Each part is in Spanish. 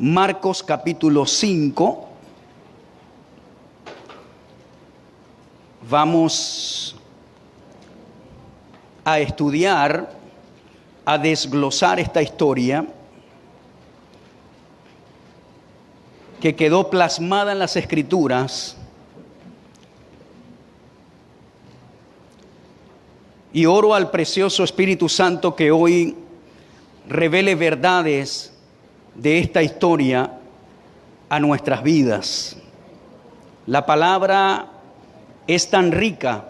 Marcos capítulo 5. Vamos a estudiar, a desglosar esta historia que quedó plasmada en las Escrituras. Y oro al precioso Espíritu Santo que hoy revele verdades de esta historia a nuestras vidas. La palabra es tan rica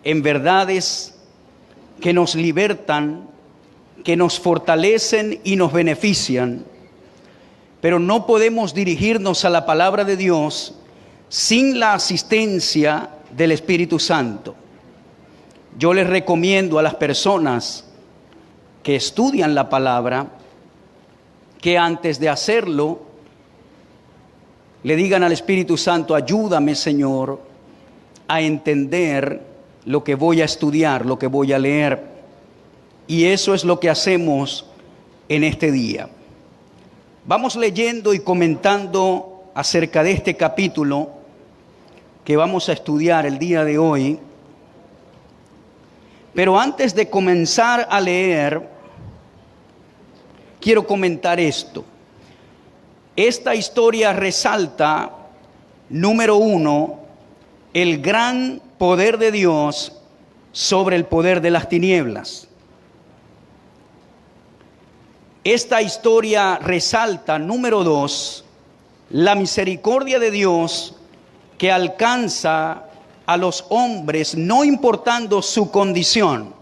en verdades que nos libertan, que nos fortalecen y nos benefician, pero no podemos dirigirnos a la palabra de Dios sin la asistencia del Espíritu Santo. Yo les recomiendo a las personas que estudian la palabra que antes de hacerlo le digan al Espíritu Santo: ayúdame, Señor, a entender lo que voy a estudiar, lo que voy a leer. Y eso es lo que hacemos en este día. Vamos leyendo y comentando acerca de este capítulo que vamos a estudiar el día de hoy. Pero antes de comenzar a leer, quiero comentar esto. Esta historia resalta, número uno, el gran poder de Dios sobre el poder de las tinieblas. Esta historia resalta, número dos, la misericordia de Dios que alcanza a los hombres no importando su condición.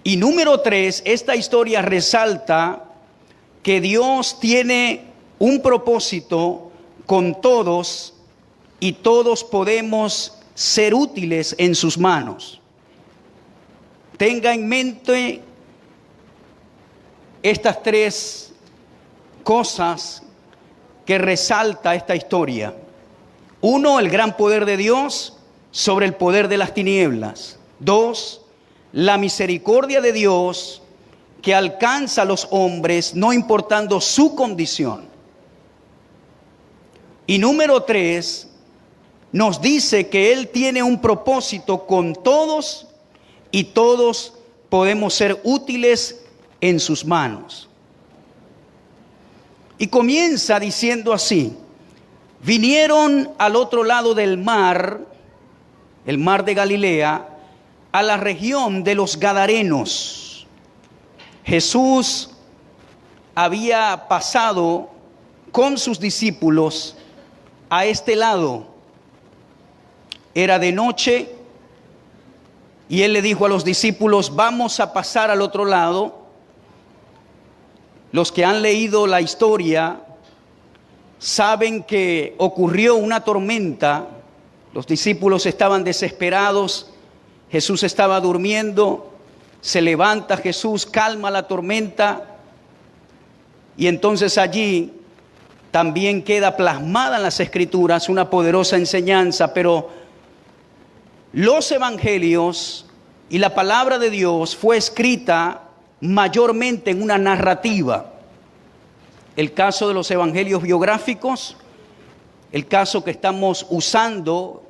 Y número tres, esta historia resalta que Dios tiene un propósito con todos y todos podemos ser útiles en sus manos. Tenga en mente estas tres cosas que resalta esta historia. Uno, el gran poder de Dios sobre el poder de las tinieblas. Dos, la misericordia de Dios que alcanza a los hombres no importando su condición. Y número tres, nos dice que Él tiene un propósito con todos y todos podemos ser útiles en sus manos. Y comienza diciendo así: vinieron al otro lado del mar, el mar de Galilea, a la región de los Gadarenos. Jesús había pasado con sus discípulos a este lado. Era de noche y Él le dijo a los discípulos: vamos a pasar al otro lado. Los que han leído la historia saben que ocurrió una tormenta. Los discípulos estaban desesperados. Jesús estaba durmiendo. Se levanta Jesús, calma la tormenta. Y entonces allí también queda plasmada en las Escrituras una poderosa enseñanza. Pero los evangelios y la palabra de Dios fue escrita mayormente en una narrativa. El caso de los evangelios biográficos, el caso que estamos usando,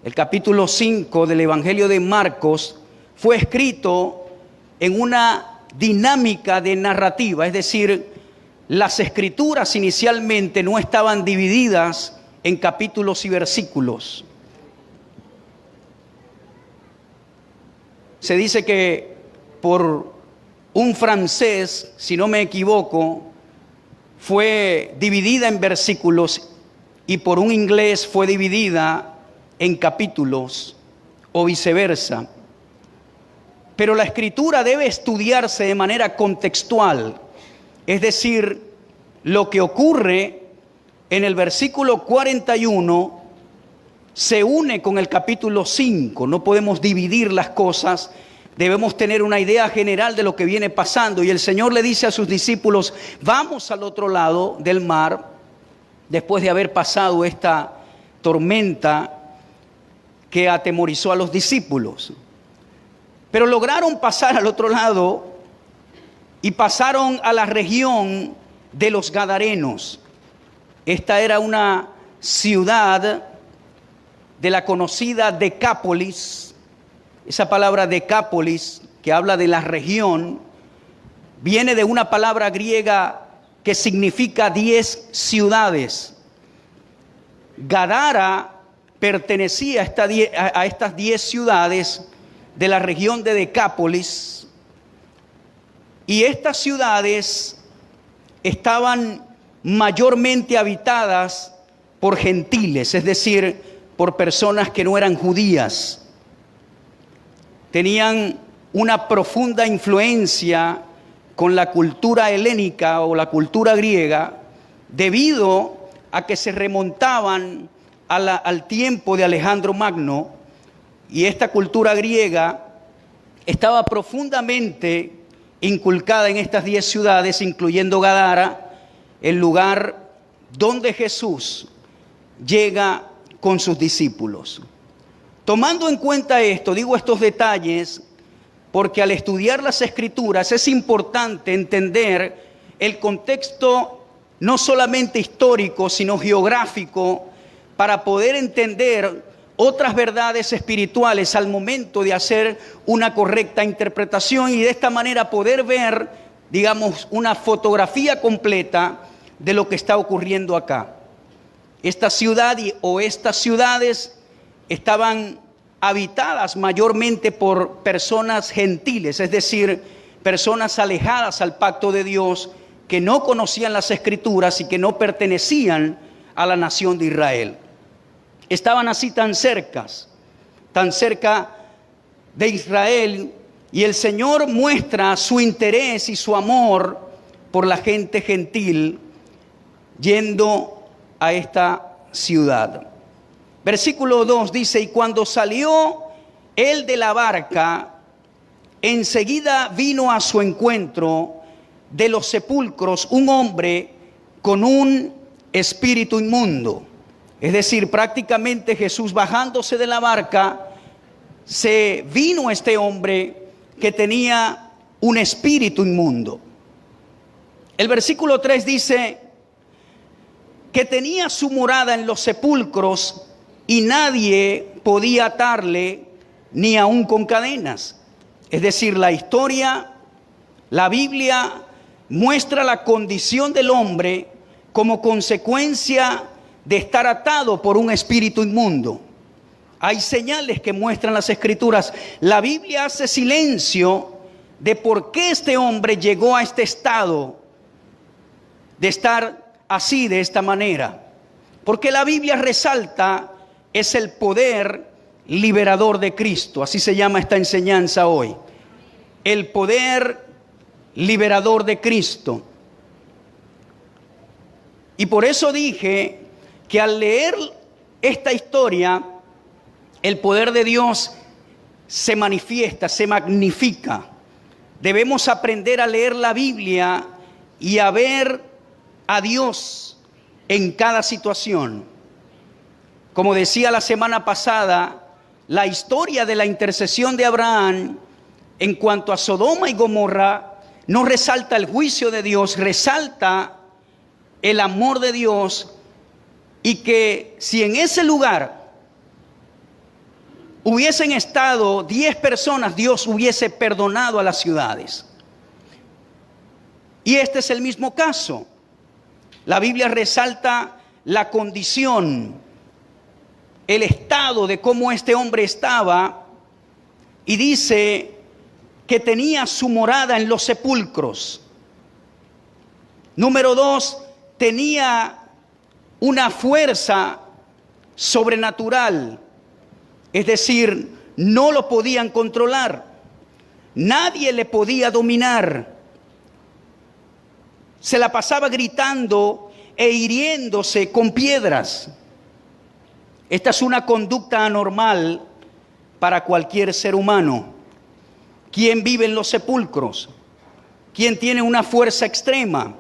el capítulo 5 del Evangelio de Marcos, fue escrito en una dinámica de narrativa, es decir, las escrituras inicialmente no estaban divididas en capítulos y versículos. Se dice que por un francés, si no me equivoco, fue dividida en versículos y por un inglés fue dividida en capítulos o viceversa. Pero la escritura debe estudiarse de manera contextual, es decir, lo que ocurre en el versículo 41 se une con el capítulo 5. No podemos dividir las cosas. Debemos tener una idea general de lo que viene pasando. Y el Señor le dice a sus discípulos: vamos al otro lado del mar, después de haber pasado esta tormenta que atemorizó a los discípulos. Pero lograron pasar al otro lado y pasaron a la región de los Gadarenos. Esta era una ciudad de la conocida Decápolis. Esa palabra Decápolis, que habla de la región, viene de una palabra griega que significa 10 ciudades. Gadara pertenecía a estas 10 ciudades de la región de Decápolis, y estas ciudades estaban mayormente habitadas por gentiles, es decir, por personas que no eran judías. Tenían una profunda influencia con la cultura helénica o la cultura griega, debido a que se remontaban al tiempo de Alejandro Magno, y esta cultura griega estaba profundamente inculcada en estas 10 ciudades, incluyendo Gadara, el lugar donde Jesús llega con sus discípulos. Tomando en cuenta esto, digo estos detalles, porque al estudiar las Escrituras es importante entender el contexto no solamente histórico, sino geográfico, para poder entender otras verdades espirituales al momento de hacer una correcta interpretación, y de esta manera poder ver, digamos, una fotografía completa de lo que está ocurriendo acá. Esta ciudad o estas ciudades estaban habitadas mayormente por personas gentiles, es decir, personas alejadas al pacto de Dios, que no conocían las Escrituras y que no pertenecían a la nación de Israel. Estaban así tan cerca de Israel, y el Señor muestra su interés y su amor por la gente gentil yendo a esta ciudad. Versículo 2 dice: y cuando salió él de la barca, enseguida vino a su encuentro de los sepulcros un hombre con un espíritu inmundo. Es decir, prácticamente Jesús, bajándose de la barca, se vino este hombre que tenía un espíritu inmundo. El versículo 3 dice que tenía su morada en los sepulcros y nadie podía atarle, ni aun con cadenas. Es decir, la historia, la Biblia muestra la condición del hombre como consecuencia de estar atado por un espíritu inmundo. Hay señales que muestran las Escrituras. La Biblia hace silencio de por qué este hombre llegó a este estado de estar así, de esta manera. Porque la Biblia resalta es el poder liberador de Cristo. Así se llama esta enseñanza hoy. El poder liberador de Cristo. Y por eso dije que al leer esta historia, el poder de Dios se manifiesta, se magnifica. Debemos aprender a leer la Biblia y a ver a Dios en cada situación. Como decía la semana pasada, la historia de la intercesión de Abraham en cuanto a Sodoma y Gomorra no resalta el juicio de Dios, resalta el amor de Dios, y que si en ese lugar hubiesen estado 10 personas, Dios hubiese perdonado a las ciudades. Y este es el mismo caso. La Biblia resalta la condición, el estado de cómo este hombre estaba, y dice que tenía su morada en los sepulcros. Número 2, tenía una fuerza sobrenatural, es decir, no lo podían controlar, nadie le podía dominar. Se la pasaba gritando e hiriéndose con piedras. Esta es una conducta anormal para cualquier ser humano. ¿Quién vive en los sepulcros? ¿Quién tiene una fuerza extrema?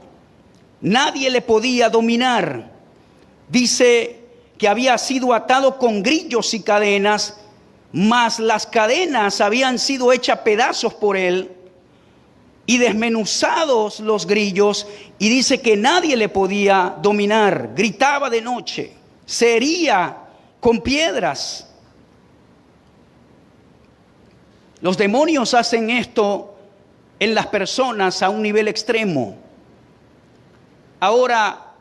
Nadie le podía dominar. Dice que había sido atado con grillos y cadenas, mas las cadenas habían sido hechas pedazos por él, y desmenuzados los grillos, y dice que nadie le podía dominar. Gritaba de noche, se hería con piedras. Los demonios hacen esto en las personas a un nivel extremo. Ahora,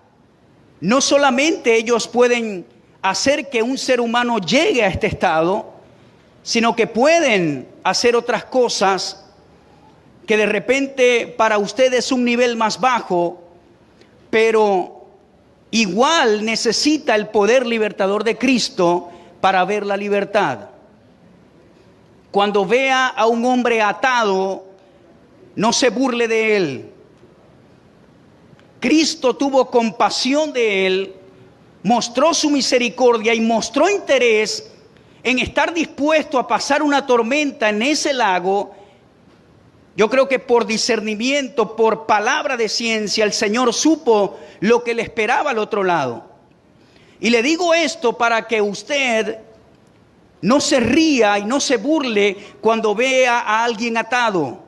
no solamente ellos pueden hacer que un ser humano llegue a este estado, sino que pueden hacer otras cosas que de repente para ustedes es un nivel más bajo, pero igual necesita el poder libertador de Cristo para ver la libertad. Cuando vea a un hombre atado, no se burle de él. Cristo tuvo compasión de él, mostró su misericordia y mostró interés en estar dispuesto a pasar una tormenta en ese lago. Yo creo que por discernimiento, por palabra de ciencia, el Señor supo lo que le esperaba al otro lado. Y le digo esto para que usted no se ría y no se burle cuando vea a alguien atado,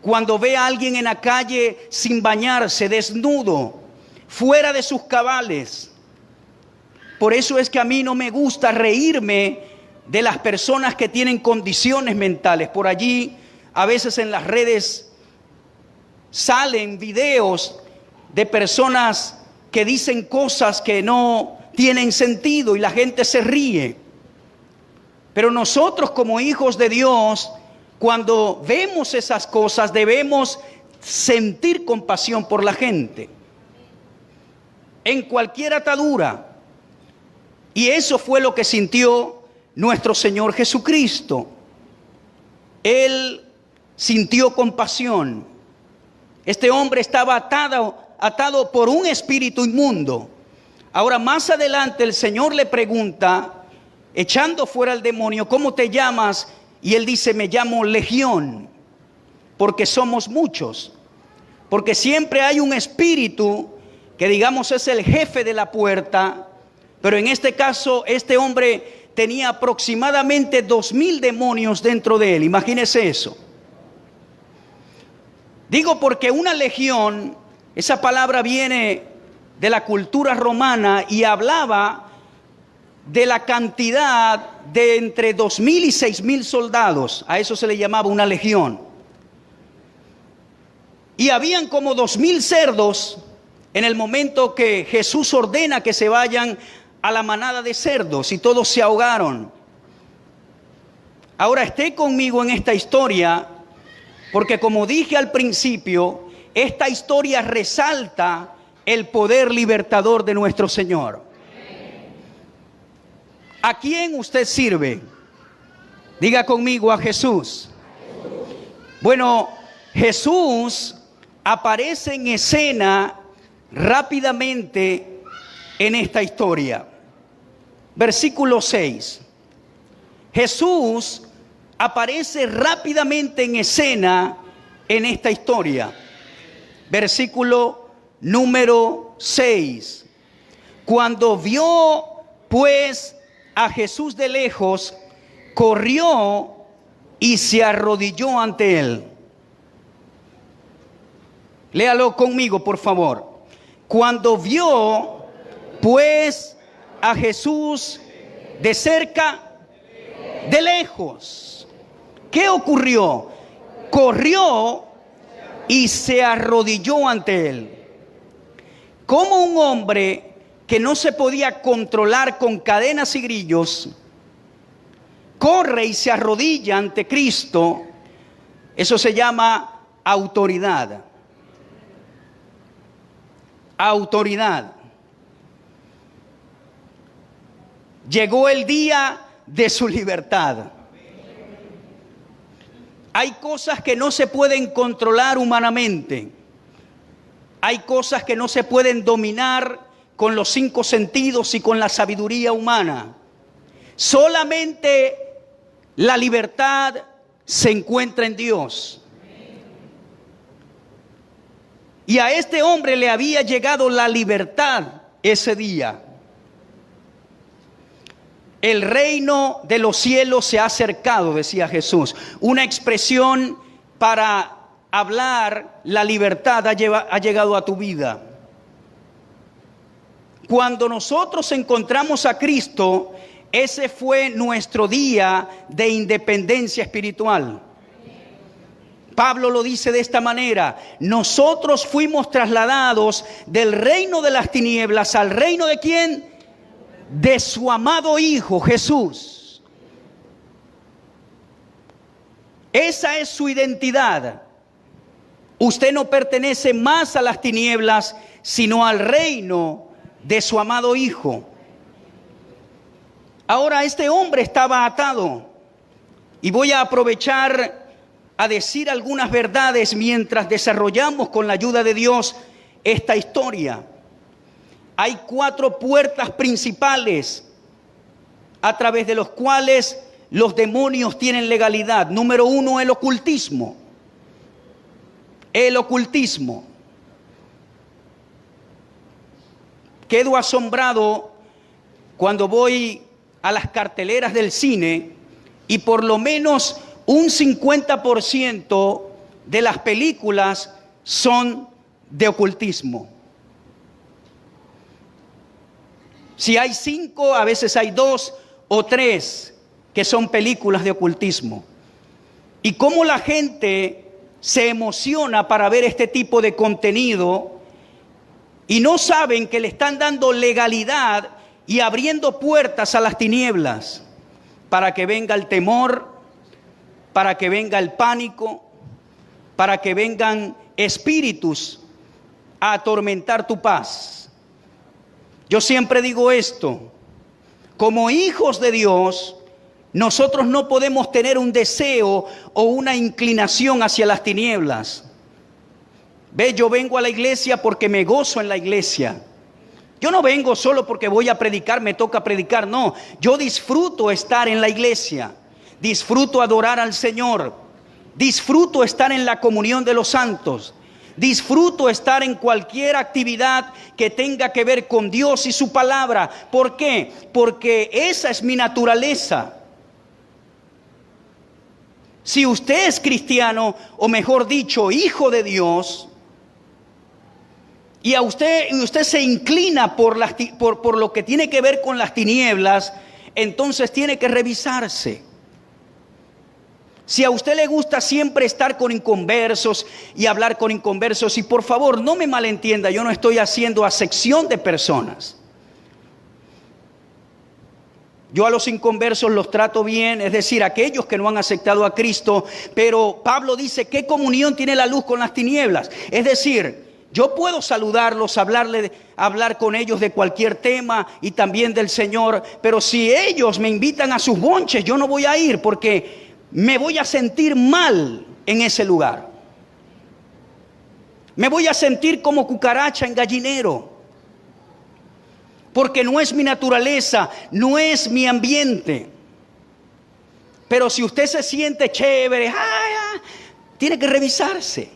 cuando vea a alguien en la calle sin bañarse, desnudo, fuera de sus cabales. Por eso es que a mí no me gusta reírme de las personas que tienen condiciones mentales. Por allí, a veces en las redes salen videos de personas que dicen cosas que no tienen sentido y la gente se ríe. Pero nosotros como hijos de Dios, cuando vemos esas cosas, debemos sentir compasión por la gente en cualquier atadura. Y eso fue lo que sintió nuestro Señor Jesucristo. Él sintió compasión. Este hombre estaba atado por un espíritu inmundo. Ahora más adelante el Señor le pregunta, echando fuera al demonio, ¿cómo te llamas? Y él dice, me llamo Legión, porque somos muchos. Porque siempre hay un espíritu que digamos es el jefe de la puerta, pero en este caso este hombre tenía aproximadamente 2000 demonios dentro de él. Imagínese eso. Digo porque una legión, esa palabra viene de la cultura romana y hablaba de la cantidad de entre 2000 y 6000 soldados. A eso se le llamaba una legión. Y habían como 2000 cerdos en el momento que Jesús ordena que se vayan a la manada de cerdos, y todos se ahogaron. Ahora esté conmigo en esta historia, porque como dije al principio, esta historia resalta el poder libertador de nuestro Señor. ¿A quién usted sirve? Diga conmigo, a Jesús. Bueno, Jesús aparece en escena rápidamente en esta historia. Versículo 6. Jesús aparece rápidamente en escena en esta historia. Versículo número 6. Cuando vio pues a Jesús de lejos, corrió y se arrodilló ante él. Léalo conmigo, por favor. Cuando vio pues a Jesús de cerca, de lejos, ¿qué ocurrió? Corrió y se arrodilló ante él. Como un hombre que no se podía controlar con cadenas y grillos, corre y se arrodilla ante Cristo. Eso se llama autoridad. Autoridad. Llegó el día de su libertad. Hay cosas que no se pueden controlar humanamente. Hay cosas que no se pueden dominar con los 5 sentidos y con la sabiduría humana. Solamente la libertad se encuentra en Dios. Y a este hombre le había llegado la libertad ese día. El reino de los cielos se ha acercado, decía Jesús. Una expresión para hablar, la libertad ha llegado a tu vida. Cuando nosotros encontramos a Cristo, ese fue nuestro día de independencia espiritual. Pablo lo dice de esta manera: nosotros fuimos trasladados del reino de las tinieblas al reino ¿de quién? De su amado Hijo Jesús. Esa es su identidad. Usted no pertenece más a las tinieblas, sino al reino de su amado Hijo. Ahora este hombre estaba atado, y voy a aprovechar a decir algunas verdades mientras desarrollamos con la ayuda de Dios esta historia. Hay 4 puertas principales a través de los cuales los demonios tienen legalidad. Número 1, el ocultismo. El ocultismo. Quedo asombrado cuando voy a las carteleras del cine y por lo menos un 50% de las películas son de ocultismo. Si hay 5, a veces hay 2 o 3 que son películas de ocultismo. Y cómo la gente se emociona para ver este tipo de contenido y no saben que le están dando legalidad y abriendo puertas a las tinieblas para que venga el temor, para que venga el pánico, para que vengan espíritus a atormentar tu paz. Yo siempre digo esto: como hijos de Dios, nosotros no podemos tener un deseo o una inclinación hacia las tinieblas. Ve, yo vengo a la iglesia porque me gozo en la iglesia. Yo no vengo solo porque voy a predicar, me toca predicar, no. Yo disfruto estar en la iglesia, disfruto adorar al Señor, disfruto estar en la comunión de los santos, disfruto estar en cualquier actividad que tenga que ver con Dios y su palabra. ¿Por qué? Porque esa es mi naturaleza. Si usted es cristiano, o mejor dicho, hijo de Dios, y usted se inclina por lo que tiene que ver con las tinieblas, entonces tiene que revisarse. Si a usted le gusta siempre estar con inconversos y hablar con inconversos, y por favor no me malentienda, yo no estoy haciendo acepción de personas. Yo a los inconversos los trato bien, es decir, aquellos que no han aceptado a Cristo, pero Pablo dice: ¿qué comunión tiene la luz con las tinieblas? Es decir, yo puedo saludarlos, hablar con ellos de cualquier tema y también del Señor, pero si ellos me invitan a sus bonches, yo no voy a ir porque me voy a sentir mal en ese lugar. Me voy a sentir como cucaracha en gallinero, porque no es mi naturaleza, no es mi ambiente. Pero si usted se siente chévere, tiene que revisarse.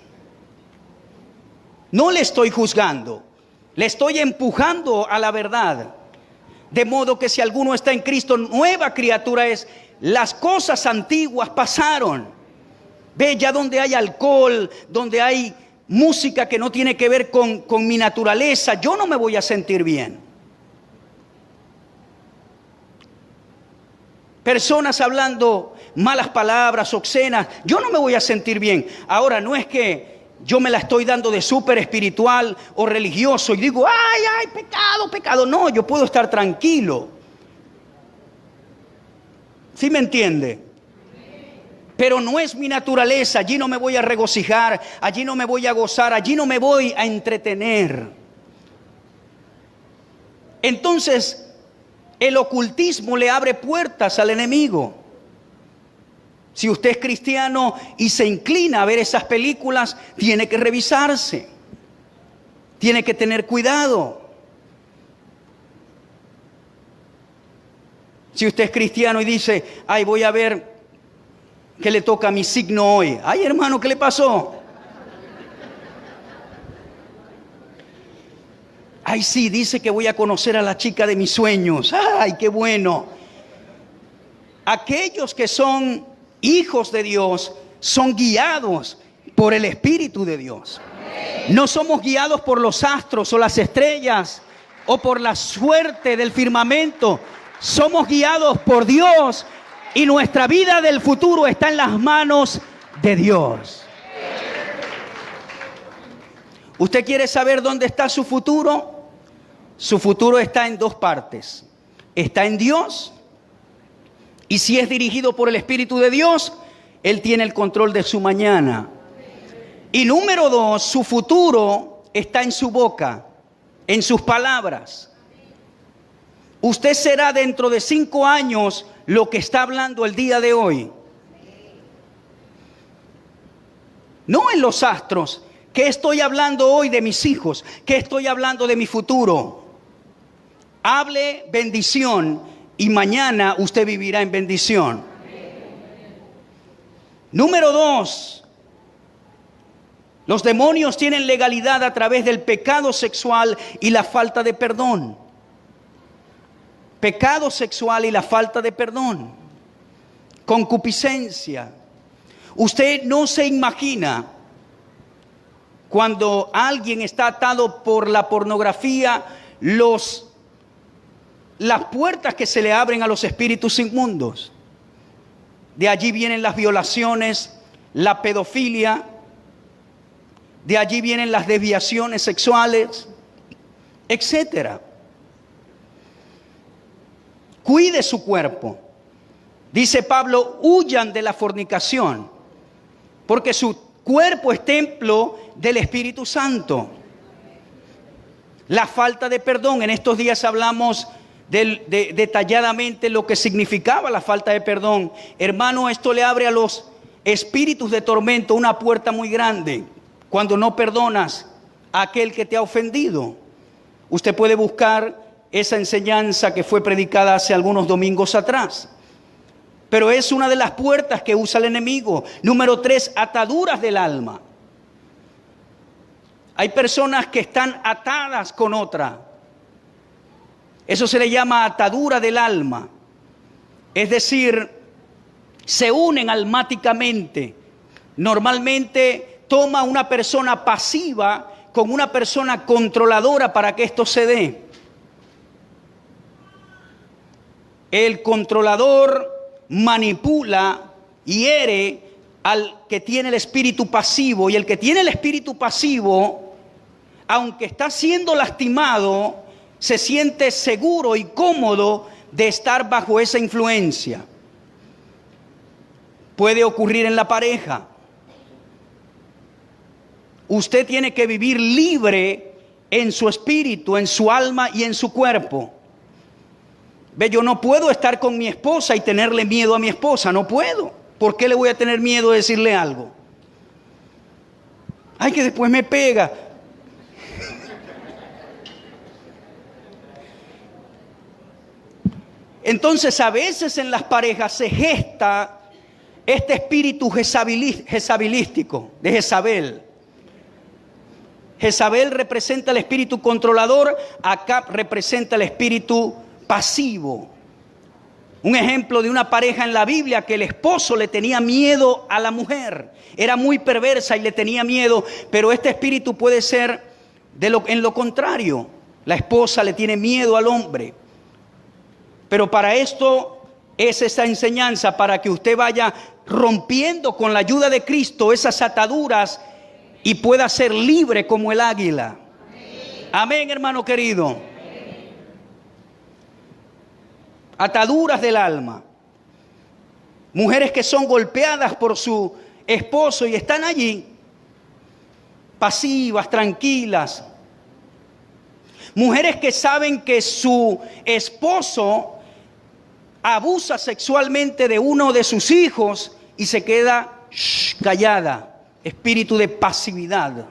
No le estoy juzgando, le estoy empujando a la verdad. De modo que si alguno está en Cristo, nueva criatura es. Las cosas antiguas pasaron. Ve, ya donde hay alcohol, donde hay música que no tiene que ver con mi naturaleza, yo no me voy a sentir bien. Personas hablando malas palabras, obscenas, yo no me voy a sentir bien. Ahora, no es que yo me la estoy dando de súper espiritual o religioso y digo: ay, pecado. No, yo puedo estar tranquilo. ¿Sí me entiende? Pero no es mi naturaleza. Allí no me voy a regocijar, allí no me voy a gozar, allí no me voy a entretener. Entonces, el ocultismo le abre puertas al enemigo. Si usted es cristiano y se inclina a ver esas películas, tiene que revisarse. Tiene que tener cuidado. Si usted es cristiano y dice: ay, voy a ver qué le toca a mi signo hoy. Ay, hermano, ¿qué le pasó? Ay, sí, dice que voy a conocer a la chica de mis sueños. Ay, qué bueno. Aquellos que son hijos de Dios son guiados por el Espíritu de Dios. No somos guiados por los astros o las estrellas o por la suerte del firmamento. Somos guiados por Dios y nuestra vida del futuro está en las manos de Dios. ¿Usted quiere saber dónde está su futuro? Su futuro está en dos partes. Está en Dios, y si es dirigido por el Espíritu de Dios, Él tiene el control de su mañana. Y número dos, su futuro está en su boca, en sus palabras. Usted será dentro de 5 años lo que está hablando el día de hoy. No en los astros. ¿Qué estoy hablando hoy de mis hijos? ¿Qué estoy hablando de mi futuro? Hable bendición y mañana usted vivirá en bendición. Número 2. Los demonios tienen legalidad a través del pecado sexual y la falta de perdón. Pecado sexual y la falta de perdón. Concupiscencia. Usted no se imagina cuando alguien está atado por la pornografía, las puertas que se le abren a los espíritus inmundos. De allí vienen las violaciones, la pedofilia, de allí vienen las desviaciones sexuales, etcétera. Cuide su cuerpo. Dice Pablo, huyan de la fornicación, porque su cuerpo es templo del Espíritu Santo. La falta de perdón. En estos días hablamos detalladamente lo que significaba la falta de perdón. Hermano, esto le abre a los espíritus de tormento una puerta muy grande. Cuando no perdonas a aquel que te ha ofendido. Usted puede buscar esa enseñanza que fue predicada hace algunos domingos atrás. Pero es una de las puertas que usa el enemigo. Número 3, ataduras del alma. Hay personas que están atadas con otra. Eso se le llama atadura del alma. Es decir, se unen almáticamente. Normalmente toma una persona pasiva con una persona controladora para que esto se dé. El controlador manipula, hiere al que tiene el espíritu pasivo, y el que tiene el espíritu pasivo, aunque está siendo lastimado, se siente seguro y cómodo de estar bajo esa influencia. Puede ocurrir en la pareja. Usted tiene que vivir libre en su espíritu, en su alma y en su cuerpo. Ve, yo no puedo estar con mi esposa y tenerle miedo a mi esposa, no puedo. ¿Por qué le voy a tener miedo de decirle algo? Ay, que después me pega. Entonces, a veces en las parejas se gesta este espíritu jezabilístico de Jezabel. Jezabel representa el espíritu controlador, Acab representa el espíritu pasivo. Un ejemplo de una pareja en la Biblia que el esposo le tenía miedo a la mujer. Era muy perversa y le tenía miedo, pero este espíritu puede ser en lo contrario. La esposa le tiene miedo al hombre. Pero para esto es esa enseñanza, para que usted vaya rompiendo con la ayuda de Cristo esas ataduras y pueda ser libre como el águila. Amén, hermano querido. Ataduras del alma. Mujeres que son golpeadas por su esposo y están allí, pasivas, tranquilas. Mujeres que saben que su esposo abusa sexualmente de uno de sus hijos y se queda callada. Espíritu de pasividad.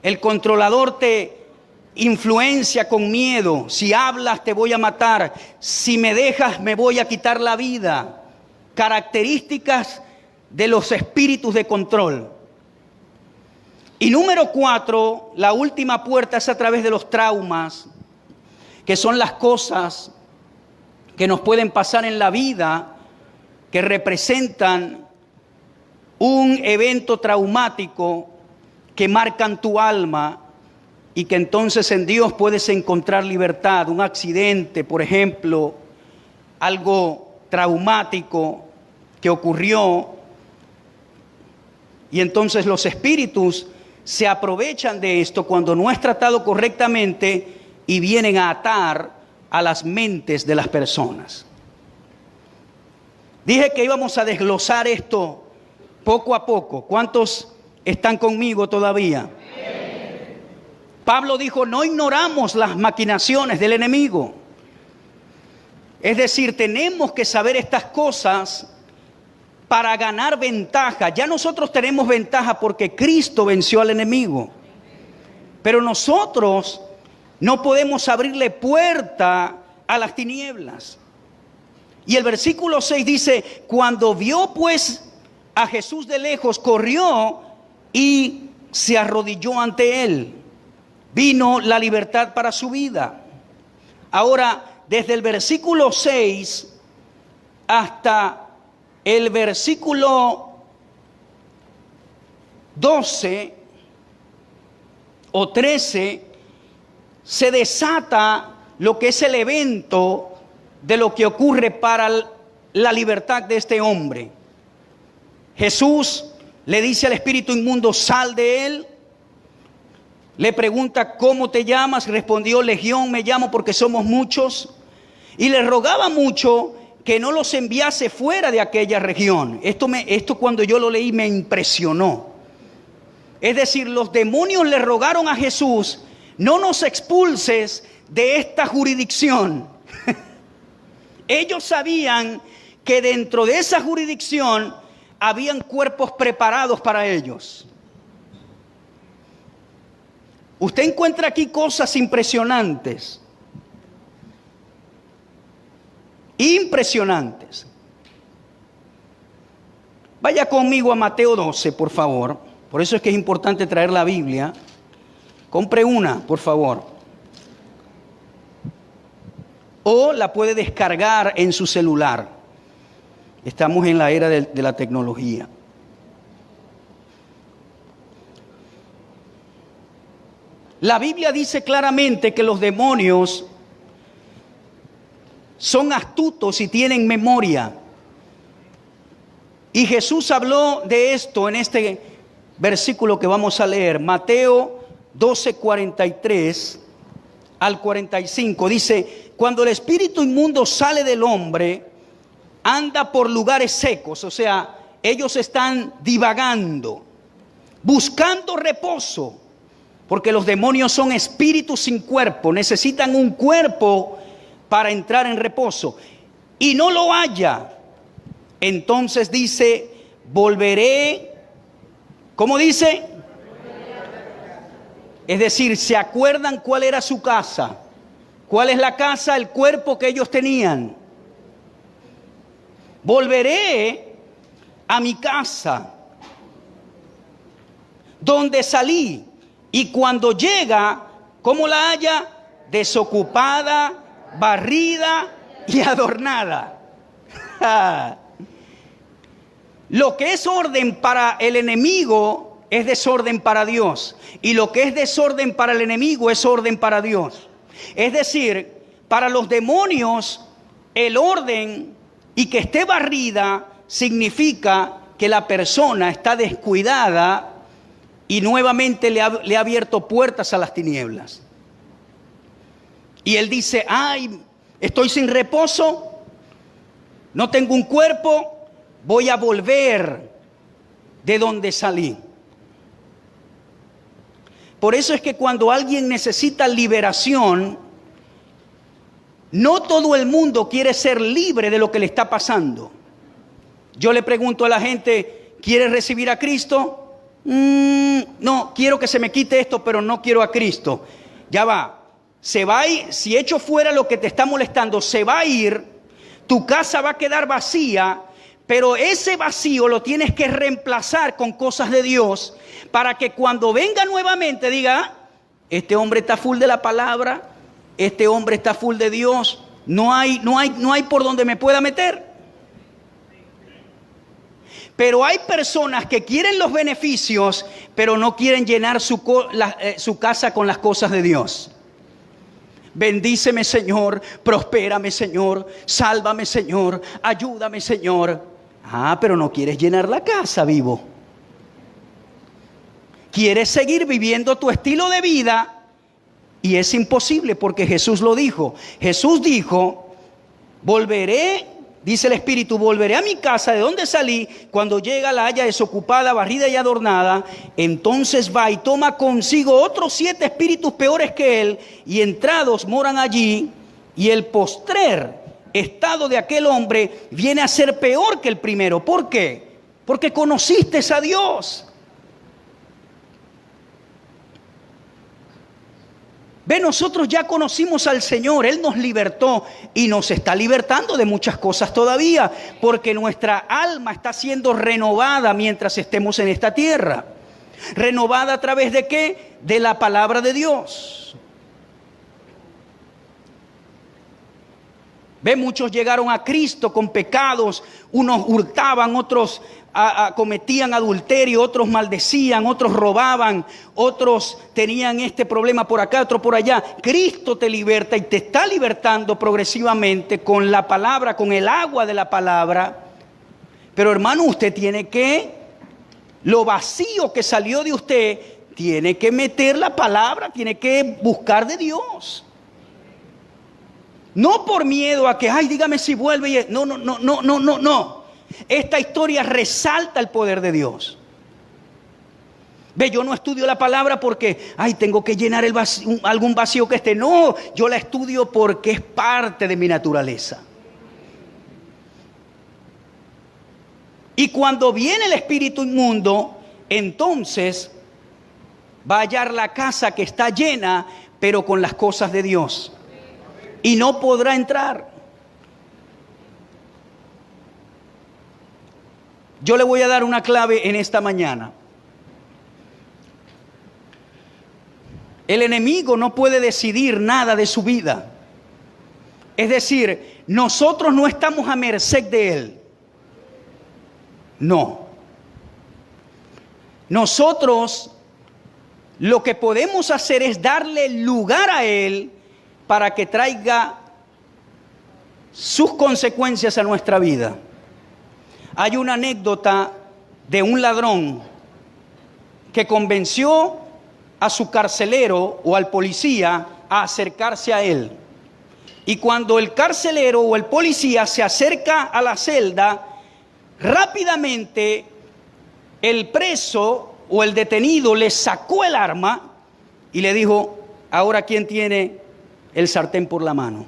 El controlador te influencia con miedo. Si hablas te voy a matar. Si me dejas me voy a quitar la vida. Características de los espíritus de control. Y número 4, la última puerta es a través de los traumas, que son las cosas que nos pueden pasar en la vida, que representan un evento traumático que marcan tu alma y que entonces en Dios puedes encontrar libertad. Un accidente, por ejemplo, algo traumático que ocurrió, y entonces los espíritus se aprovechan de esto cuando no es tratado correctamente y vienen a atar a las mentes de las personas. Dije que íbamos a desglosar esto poco a poco. ¿Cuántos están conmigo todavía? Pablo dijo, no ignoramos las maquinaciones del enemigo. Es decir, tenemos que saber estas cosas para ganar ventaja. Ya nosotros tenemos ventaja porque Cristo venció al enemigo. Pero nosotros no podemos abrirle puerta a las tinieblas. Y el versículo 6 dice, cuando vio pues a Jesús de lejos, corrió y se arrodilló ante él. Vino la libertad para su vida. Ahora, desde el versículo 6 hasta el versículo 12 o 13, se desata lo que es el evento de lo que ocurre para la libertad de este hombre. Jesús le dice al espíritu inmundo, sal de él. Le pregunta, ¿cómo te llamas? Respondió, Legión me llamo porque somos muchos. Y le rogaba mucho que no los enviase fuera de aquella región. Esto cuando yo lo leí me impresionó. Es decir, los demonios le rogaron a Jesús, no nos expulses de esta jurisdicción. Ellos sabían que dentro de esa jurisdicción habían cuerpos preparados para ellos. Usted encuentra aquí cosas impresionantes. Impresionantes. Vaya conmigo a Mateo 12, por favor. Por eso es que es importante traer la Biblia. Compre una, por favor. O la puede descargar en su celular. Estamos en la era de la tecnología. La Biblia dice claramente que los demonios son astutos y tienen memoria. Y Jesús habló de esto en este versículo que vamos a leer, Mateo 12, 43 al 45. Dice, cuando el espíritu inmundo sale del hombre, anda por lugares secos, o sea, ellos están divagando, buscando reposo, porque los demonios son espíritus sin cuerpo, necesitan un cuerpo para entrar en reposo, y no lo halla. Entonces dice, volveré, ¿cómo dice? Es decir, ¿se acuerdan cuál era su casa? ¿Cuál es la casa? El cuerpo que ellos tenían. Volveré a mi casa, donde salí, y cuando llega, ¿cómo la halla? Desocupada, barrida y adornada. Lo que es orden para el enemigo es desorden para Dios. Y lo que es desorden para el enemigo es orden para Dios. Es decir, para los demonios, el orden y que esté barrida significa que la persona está descuidada y nuevamente le ha abierto puertas a las tinieblas. Y él dice, ay, estoy sin reposo, no tengo un cuerpo, voy a volver de donde salí. Por eso es que cuando alguien necesita liberación, no todo el mundo quiere ser libre de lo que le está pasando. Yo le pregunto a la gente, ¿quieres recibir a Cristo? No, quiero que se me quite esto, pero no quiero a Cristo. Ya va, se va a ir, si echo fuera lo que te está molestando, se va a ir, tu casa va a quedar vacía, pero ese vacío lo tienes que reemplazar con cosas de Dios, para que cuando venga nuevamente diga, este hombre está full de la palabra, este hombre está full de Dios, no hay por donde me pueda meter. Pero hay personas que quieren los beneficios, pero no quieren llenar su casa con las cosas de Dios. Bendíceme, Señor, prospérame, Señor, sálvame, Señor, ayúdame, Señor. Pero no quieres llenar la casa, vivo. Quieres seguir viviendo tu estilo de vida y es imposible porque Jesús lo dijo. Jesús dijo, volveré, dice el Espíritu, volveré a mi casa de donde salí, cuando llega la haya desocupada, barrida y adornada, entonces va y toma consigo otros 7 espíritus peores que él, y entrados moran allí, y el postrer estado de aquel hombre viene a ser peor que el primero. ¿Por qué? Porque conociste a Dios. Ve, nosotros ya conocimos al Señor, Él nos libertó y nos está libertando de muchas cosas todavía, porque nuestra alma está siendo renovada mientras estemos en esta tierra. ¿Renovada a través de qué? De la palabra de Dios. Ve, muchos llegaron a Cristo con pecados, unos hurtaban, otros cometían adulterio, otros maldecían, otros robaban, otros tenían este problema por acá, otro por allá. Cristo te liberta y te está libertando progresivamente con la palabra, con el agua de la palabra. Pero hermano, usted tiene que, lo vacío que salió de usted, tiene que meter la palabra, tiene que buscar de Dios. No por miedo a que, dígame si vuelve. No. Esta historia resalta el poder de Dios. Ve, yo no estudio la palabra porque, tengo que llenar algún vacío que esté. No, yo la estudio porque es parte de mi naturaleza. Y cuando viene el espíritu inmundo, entonces va a hallar la casa que está llena, pero con las cosas de Dios. Y no podrá entrar. Yo le voy a dar una clave en esta mañana. El enemigo no puede decidir nada de su vida. Es decir, nosotros no estamos a merced de él. No. Nosotros lo que podemos hacer es darle lugar a él para que traiga sus consecuencias a nuestra vida. Hay una anécdota de un ladrón que convenció a su carcelero o al policía a acercarse a él. Y cuando el carcelero o el policía se acerca a la celda, rápidamente el preso o el detenido le sacó el arma y le dijo, ahora ¿quién tiene el sartén por la mano?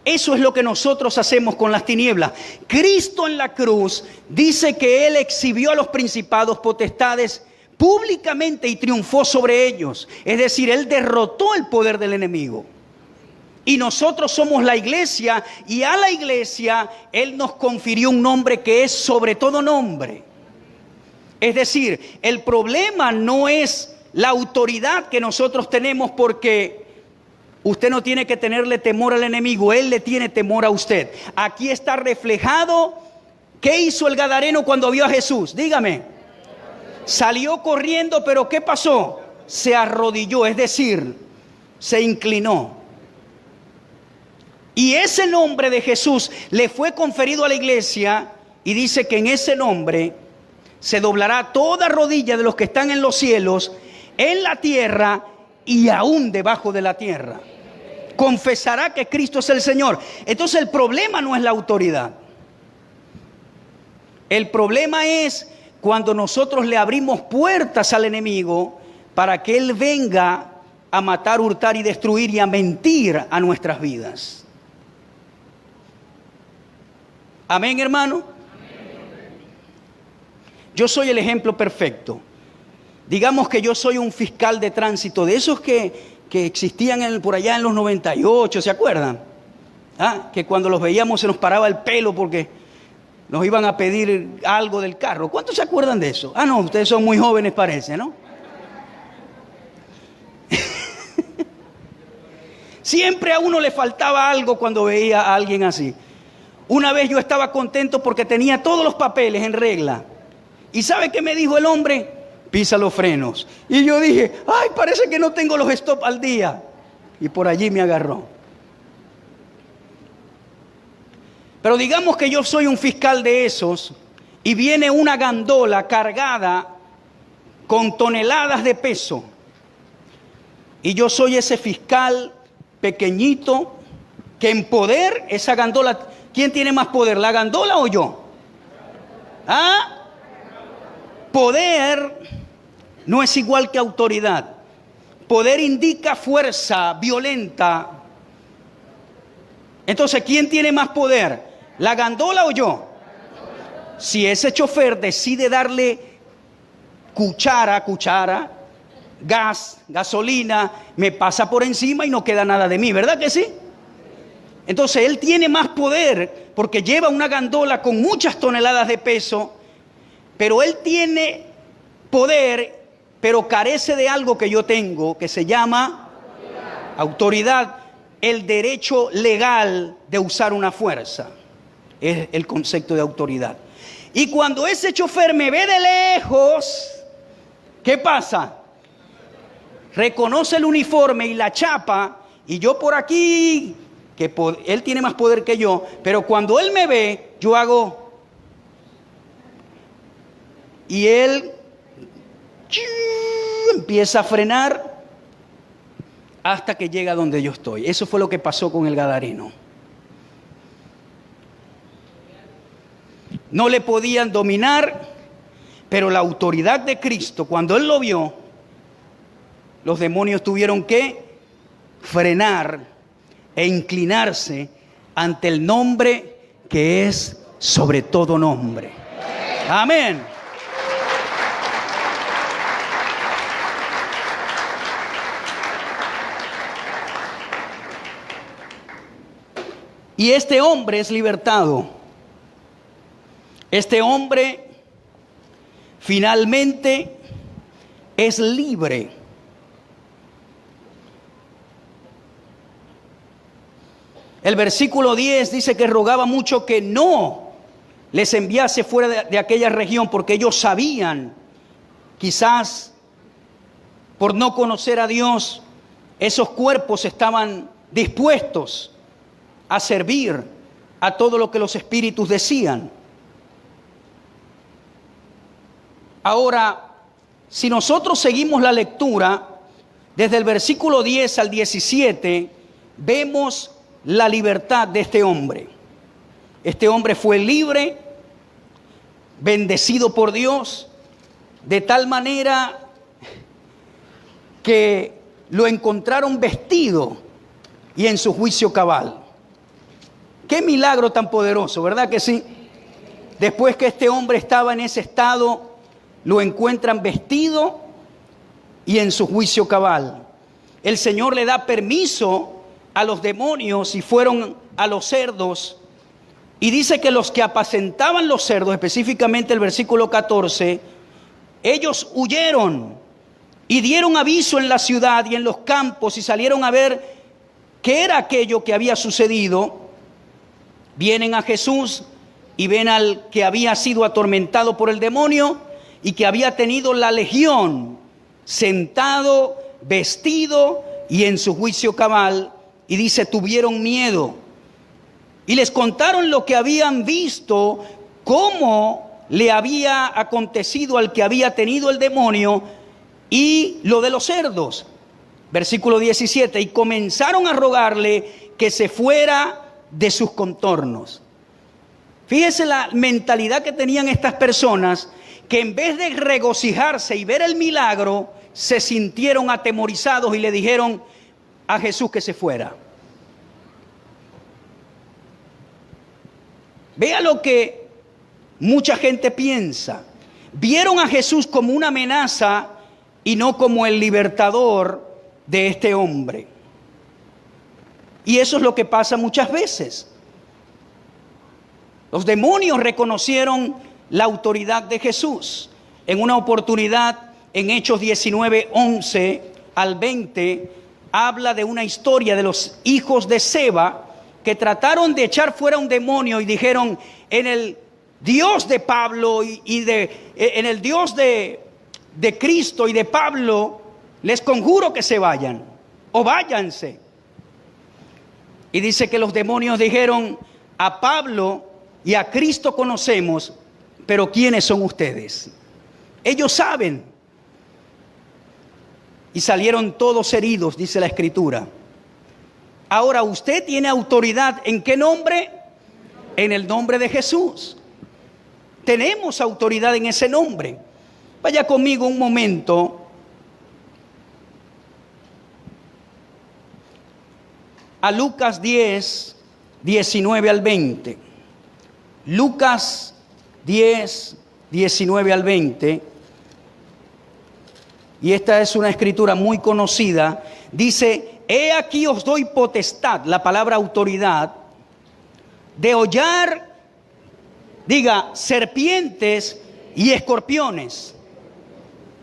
Eso es lo que nosotros hacemos con las tinieblas. Cristo en la cruz dice que Él exhibió a los principados, potestades públicamente y triunfó sobre ellos. Es decir, Él derrotó el poder del enemigo. Y nosotros somos la iglesia, y a la iglesia Él nos confirió un nombre que es sobre todo nombre. Es decir, el problema no es la autoridad que nosotros tenemos, porque usted no tiene que tenerle temor al enemigo, él le tiene temor a usted. Aquí está reflejado qué hizo el gadareno cuando vio a Jesús. Dígame. Salió corriendo, pero ¿qué pasó? Se arrodilló, es decir, se inclinó. Y ese nombre de Jesús le fue conferido a la iglesia, y dice que en ese nombre se doblará toda rodilla de los que están en los cielos, en la tierra y aún debajo de la tierra. Confesará que Cristo es el Señor. Entonces el problema no es la autoridad. El problema es cuando nosotros le abrimos puertas al enemigo para que él venga a matar, hurtar y destruir y a mentir a nuestras vidas. Amén, hermano. Yo soy el ejemplo perfecto. Digamos que yo soy un fiscal de tránsito, de esos que existían por allá en los 98, ¿se acuerdan? Que cuando los veíamos se nos paraba el pelo porque nos iban a pedir algo del carro. ¿Cuántos se acuerdan de eso? No, ustedes son muy jóvenes parece, ¿no? Siempre a uno le faltaba algo cuando veía a alguien así. Una vez yo estaba contento porque tenía todos los papeles en regla. ¿Y sabe qué me dijo el hombre? Pisa los frenos. Y yo dije, ay, parece que no tengo los stop al día. Y por allí me agarró. Pero digamos que yo soy un fiscal de esos y viene una gandola cargada con toneladas de peso. Y yo soy ese fiscal pequeñito que en poder, esa gandola, ¿quién tiene más poder, la gandola o yo? ¿Ah? Poder no es igual que autoridad. Poder indica fuerza violenta. Entonces, ¿quién tiene más poder? ¿La gandola o yo? Si ese chofer decide darle cuchara, gas, gasolina, me pasa por encima y no queda nada de mí, ¿verdad que sí? Entonces, él tiene más poder porque lleva una gandola con muchas toneladas de peso, pero él tiene poder, pero carece de algo que yo tengo, que se llama autoridad, el derecho legal de usar una fuerza. Es el concepto de autoridad. Y cuando ese chofer me ve de lejos, ¿qué pasa? Reconoce el uniforme y la chapa, y yo por aquí, que él tiene más poder que yo, pero cuando él me ve, yo hago, y él empieza a frenar hasta que llega donde yo estoy. Eso fue lo que pasó con el gadareno. No le podían dominar, pero la autoridad de Cristo, cuando él lo vio, los demonios tuvieron que frenar e inclinarse ante el nombre que es sobre todo nombre. Amén. Y este hombre es libertado. Este hombre finalmente es libre. El versículo 10 dice que rogaba mucho que no les enviase fuera de aquella región, porque ellos sabían, quizás por no conocer a Dios, esos cuerpos estaban dispuestos a servir a todo lo que los espíritus decían. Ahora, si nosotros seguimos la lectura, desde el versículo 10 al 17, vemos la libertad de este hombre. Este hombre fue libre, bendecido por Dios, de tal manera que lo encontraron vestido y en su juicio cabal. Qué milagro tan poderoso, ¿verdad que sí? Después que este hombre estaba en ese estado, lo encuentran vestido y en su juicio cabal. El Señor le da permiso a los demonios y fueron a los cerdos. Y dice que los que apacentaban los cerdos, específicamente el versículo 14, ellos huyeron y dieron aviso en la ciudad y en los campos y salieron a ver qué era aquello que había sucedido. Vienen a Jesús y ven al que había sido atormentado por el demonio y que había tenido la legión, sentado, vestido y en su juicio cabal. Y dice, tuvieron miedo. Y les contaron lo que habían visto, cómo le había acontecido al que había tenido el demonio y lo de los cerdos. Versículo 17, y comenzaron a rogarle que se fuera de sus contornos. Fíjese la mentalidad que tenían estas personas, que en vez de regocijarse y ver el milagro, se sintieron atemorizados y le dijeron a Jesús que se fuera. Vea lo que mucha gente piensa. Vieron a Jesús como una amenaza y no como el libertador de este hombre. Y eso es lo que pasa muchas veces. Los demonios reconocieron la autoridad de Jesús. En una oportunidad, en Hechos 19, 11 al 20, habla de una historia de los hijos de Seba que trataron de echar fuera un demonio y dijeron, en el Dios de Pablo en el Dios de Cristo y de Pablo, les conjuro que se vayan o váyanse. Y dice que los demonios dijeron, a Pablo y a Cristo conocemos, pero ¿quiénes son ustedes? Ellos saben. Y salieron todos heridos, dice la Escritura. Ahora, usted tiene autoridad, ¿en qué nombre? En el nombre de Jesús. Tenemos autoridad en ese nombre. Vaya conmigo un momento a Lucas 10, 19 al 20. Lucas 10, 19 al 20. Y esta es una escritura muy conocida. Dice, he aquí os doy potestad, la palabra autoridad, de hollar, diga, serpientes y escorpiones.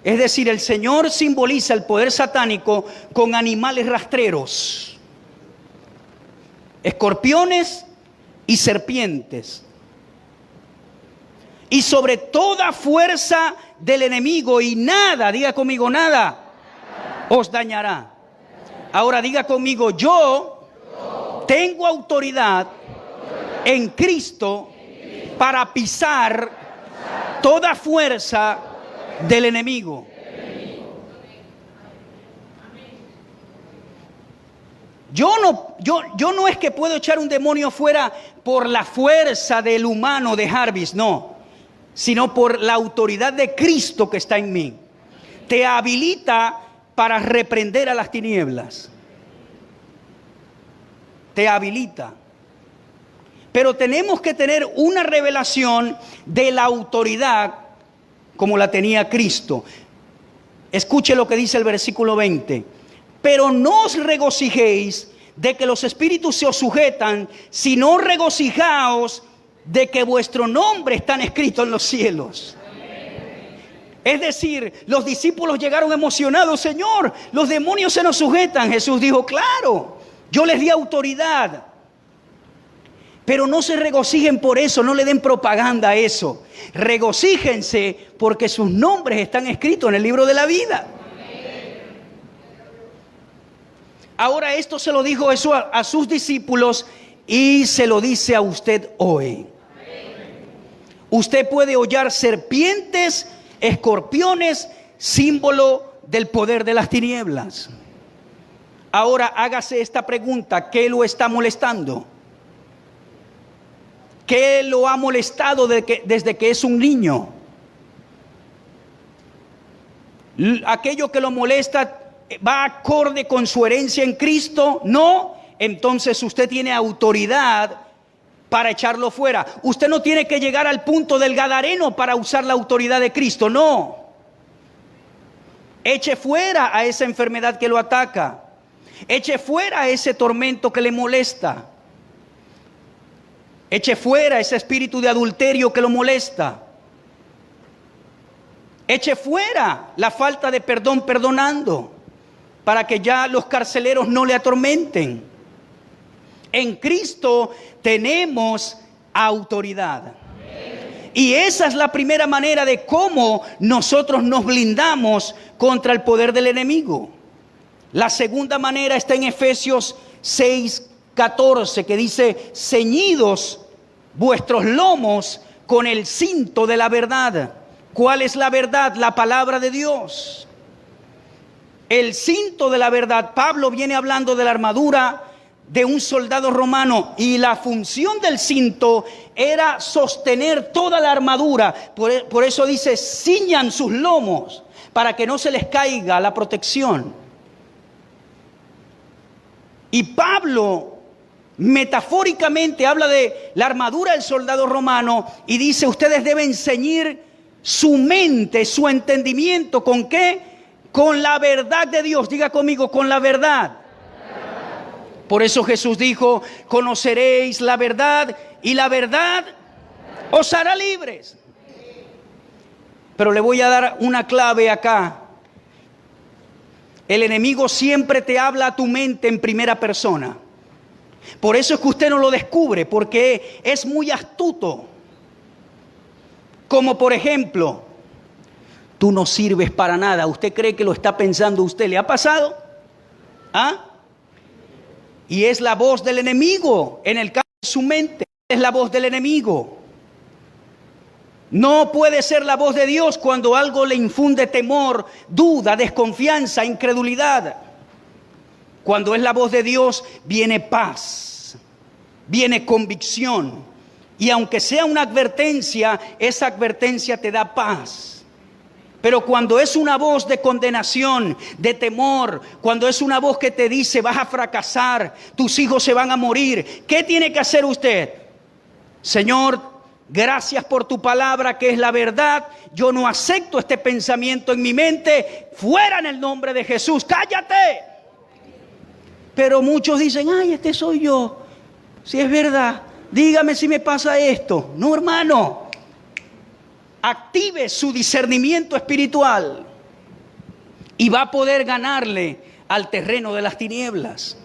Es decir, el Señor simboliza el poder satánico con animales rastreros, escorpiones y serpientes. Y sobre toda fuerza del enemigo, y nada, diga conmigo, nada os dañará. Ahora diga conmigo, yo tengo autoridad en Cristo para pisar toda fuerza del enemigo. Yo no es que puedo echar un demonio fuera por la fuerza del humano de Jarvis, no, sino por la autoridad de Cristo que está en mí. Te habilita para reprender a las tinieblas. Te habilita. Pero tenemos que tener una revelación de la autoridad como la tenía Cristo. Escuche lo que dice el versículo 20. Pero no os regocijéis de que los espíritus se os sujetan, sino regocijaos de que vuestro nombre está escrito en los cielos. Es decir, los discípulos llegaron emocionados, Señor, los demonios se nos sujetan. Jesús dijo, claro, yo les di autoridad. Pero no se regocijen por eso, no le den propaganda a eso. Regocíjense porque sus nombres están escritos en el libro de la vida. Ahora esto se lo dijo Jesús a sus discípulos y se lo dice a usted hoy. Usted puede hollar serpientes, escorpiones, símbolo del poder de las tinieblas. Ahora hágase esta pregunta, ¿qué lo está molestando? ¿Qué lo ha molestado desde que es un niño? ¿Aquello que lo molesta va acorde con su herencia en Cristo? No, entonces usted tiene autoridad para echarlo fuera. Usted no tiene que llegar al punto del gadareno para usar la autoridad de Cristo, no. Eche fuera a esa enfermedad que lo ataca. Eche fuera a ese tormento que le molesta. Eche fuera ese espíritu de adulterio que lo molesta. Eche fuera la falta de perdón perdonando, para que ya los carceleros no le atormenten. En Cristo tenemos autoridad. Y esa es la primera manera de cómo nosotros nos blindamos contra el poder del enemigo. La segunda manera está en Efesios 6:14, que dice, ceñidos vuestros lomos con el cinto de la verdad. ¿Cuál es la verdad? La palabra de Dios. El cinto de la verdad. Pablo viene hablando de la armadura de un soldado romano, y la función del cinto era sostener toda la armadura. Por eso dice, ciñan sus lomos para que no se les caiga la protección. Y Pablo metafóricamente habla de la armadura del soldado romano y dice, ustedes deben ceñir su mente, su entendimiento. ¿Con qué? Con la verdad de Dios. Diga conmigo, con la verdad. Por eso Jesús dijo, conoceréis la verdad y la verdad os hará libres. Pero le voy a dar una clave acá. El enemigo siempre te habla a tu mente en primera persona. Por eso es que usted no lo descubre, porque es muy astuto. Como por ejemplo, tú no sirves para nada. ¿Usted cree que lo está pensando usted? ¿Le ha pasado? ¿Ah? Y es la voz del enemigo en el caso de su mente. Es la voz del enemigo. No puede ser la voz de Dios cuando algo le infunde temor, duda, desconfianza, incredulidad. Cuando es la voz de Dios, viene paz, viene convicción. Y aunque sea una advertencia, esa advertencia te da paz. Pero cuando es una voz de condenación, de temor, cuando es una voz que te dice vas a fracasar, tus hijos se van a morir, ¿qué tiene que hacer usted? Señor, gracias por tu palabra que es la verdad. Yo no acepto este pensamiento en mi mente. Fuera en el nombre de Jesús. ¡Cállate! Pero muchos dicen, ay, este soy yo. Si es verdad, dígame si me pasa esto. No, hermano. Active su discernimiento espiritual y va a poder ganarle al terreno de las tinieblas.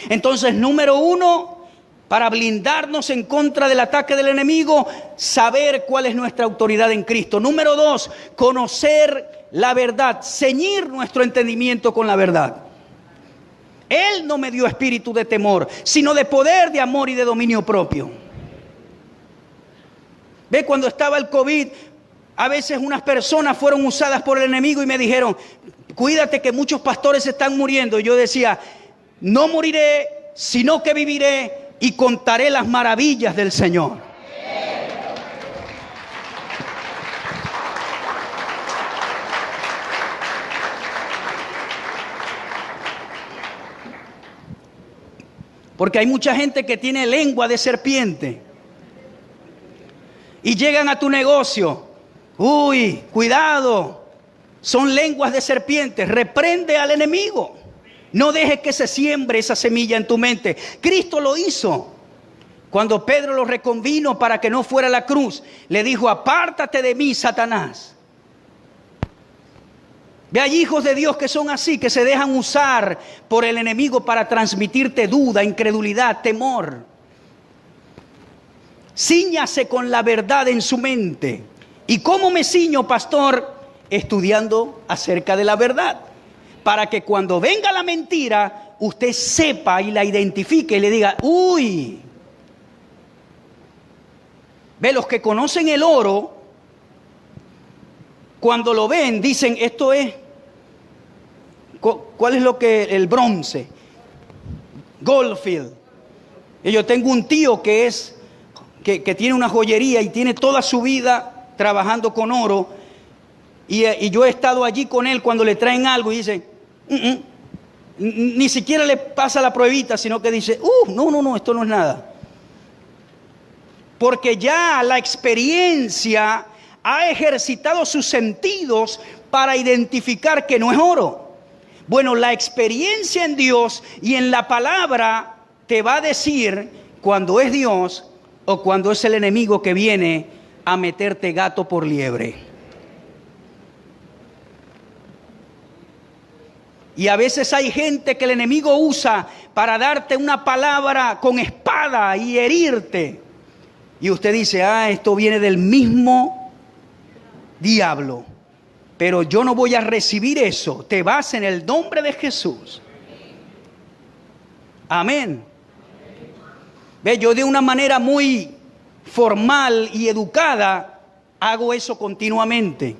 Entonces, número uno, para blindarnos en contra del ataque del enemigo, saber cuál es nuestra autoridad en Cristo. Número dos, conocer la verdad, ceñir nuestro entendimiento con la verdad. Él no me dio espíritu de temor, sino de poder, de amor y de dominio propio. Ve, cuando estaba el COVID, a veces unas personas fueron usadas por el enemigo y me dijeron, cuídate que muchos pastores están muriendo. Y yo decía, no moriré, sino que viviré y contaré las maravillas del Señor. Porque hay mucha gente que tiene lengua de serpiente y llegan a tu negocio. Uy, cuidado, son lenguas de serpiente. Reprende al enemigo. No dejes que se siembre esa semilla en tu mente. Cristo lo hizo. Cuando Pedro lo reconvino para que no fuera a la cruz, le dijo, apártate de mí, Satanás. Ve, hay hijos de Dios que son así, que se dejan usar por el enemigo para transmitirte duda, incredulidad, temor. Cíñase con la verdad en su mente. ¿Y cómo me ciño, pastor? Estudiando acerca de la verdad. Para que cuando venga la mentira, usted sepa y la identifique y le diga, uy. Ve, los que conocen el oro, cuando lo ven, dicen, esto es, ¿cuál es lo que? El bronce. Goldfield. Y yo tengo un tío que tiene una joyería y tiene toda su vida trabajando con oro. Y yo he estado allí con él cuando le traen algo y dice, ni siquiera le pasa la pruebita, sino que dice, no, esto no es nada. Porque ya la experiencia ha ejercitado sus sentidos para identificar que no es oro. Bueno, la experiencia en Dios y en la palabra te va a decir cuando es Dios o cuando es el enemigo que viene a meterte gato por liebre. Y a veces hay gente que el enemigo usa para darte una palabra con espada y herirte. Y usted dice, esto viene del mismo diablo. Pero yo no voy a recibir eso. Te vas en el nombre de Jesús. Amén. Ve, yo de una manera muy formal y educada hago eso continuamente.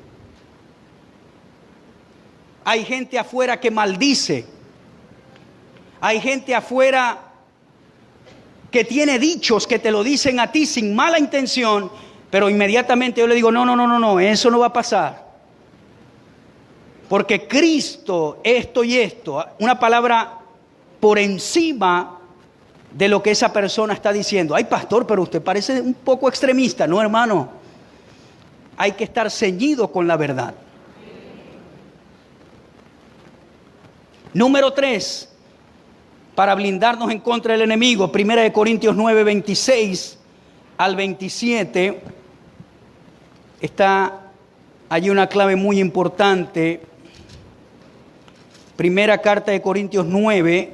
Hay gente afuera que maldice. Hay gente afuera que tiene dichos que te lo dicen a ti sin mala intención, pero inmediatamente yo le digo, no, eso no va a pasar. Porque Cristo, esto y esto, una palabra por encima de lo que esa persona está diciendo. Ay, pastor, pero usted parece un poco extremista. No, hermano, hay que estar ceñido con la verdad. Número 3, para blindarnos en contra del enemigo, 1 Corintios 9, 26 al 27, está allí una clave muy importante. Primera carta de Corintios 9,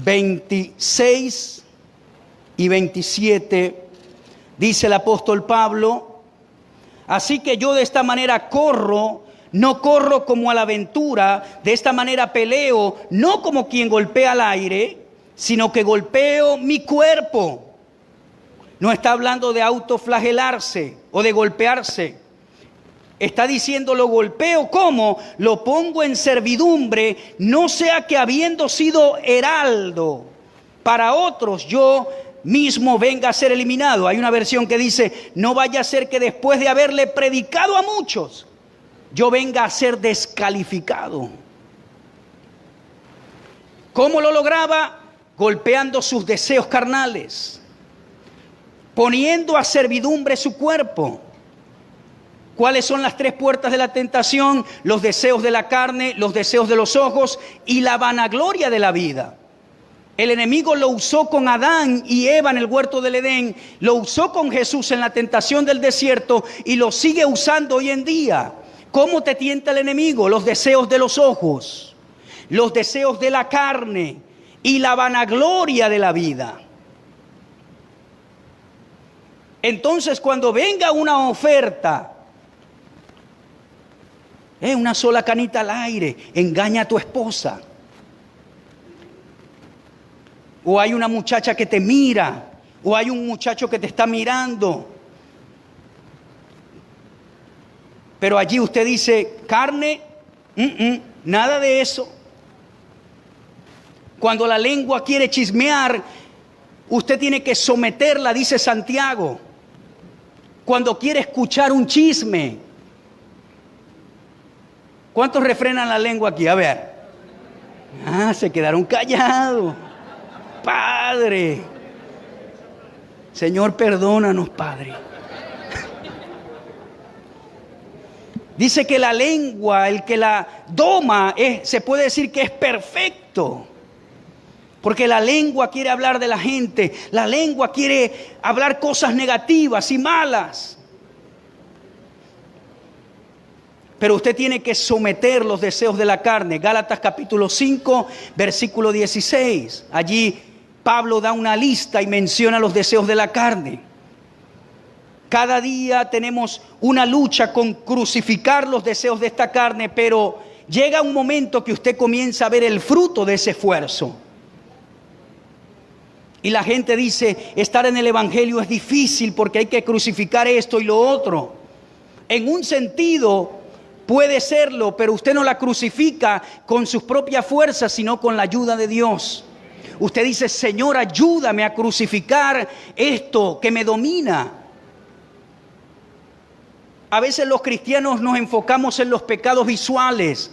26 y 27, dice el apóstol Pablo: así que yo de esta manera corro, no corro como a la aventura, de esta manera peleo, no como quien golpea al aire, sino que golpeo mi cuerpo. No está hablando de autoflagelarse o de golpearse. Está diciendo, lo golpeo, ¿cómo? Lo pongo en servidumbre, no sea que habiendo sido heraldo para otros, yo mismo venga a ser eliminado. Hay una versión que dice, no vaya a ser que después de haberle predicado a muchos, yo venga a ser descalificado. ¿Cómo lo lograba? Golpeando sus deseos carnales, poniendo a servidumbre su cuerpo. ¿Cuáles son las tres puertas de la tentación? Los deseos de la carne, los deseos de los ojos y la vanagloria de la vida. El enemigo lo usó con Adán y Eva en el huerto del Edén, lo usó con Jesús en la tentación del desierto y lo sigue usando hoy en día. ¿Cómo te tienta el enemigo? Los deseos de los ojos, los deseos de la carne y la vanagloria de la vida. Entonces, cuando venga una oferta, una sola canita al aire, engaña a tu esposa. O hay una muchacha que te mira, o hay un muchacho que te está mirando. Pero allí usted dice, carne, nada de eso. Cuando la lengua quiere chismear, usted tiene que someterla, dice Santiago. Cuando quiere escuchar un chisme. ¿Cuántos refrenan la lengua aquí? A ver. Se quedaron callados. Padre. Señor, perdónanos, Padre. Dice que la lengua, el que la doma, se puede decir que es perfecto. Porque la lengua quiere hablar de la gente. La lengua quiere hablar cosas negativas y malas. Pero usted tiene que someter los deseos de la carne. Gálatas capítulo 5, versículo 16. Allí Pablo da una lista y menciona los deseos de la carne. Cada día tenemos una lucha con crucificar los deseos de esta carne, pero llega un momento que usted comienza a ver el fruto de ese esfuerzo. Y la gente dice, estar en el evangelio es difícil porque hay que crucificar esto y lo otro. En un sentido puede serlo, pero usted no la crucifica con sus propias fuerzas, sino con la ayuda de Dios. Usted dice, Señor, ayúdame a crucificar esto que me domina. A veces los cristianos nos enfocamos en los pecados visuales,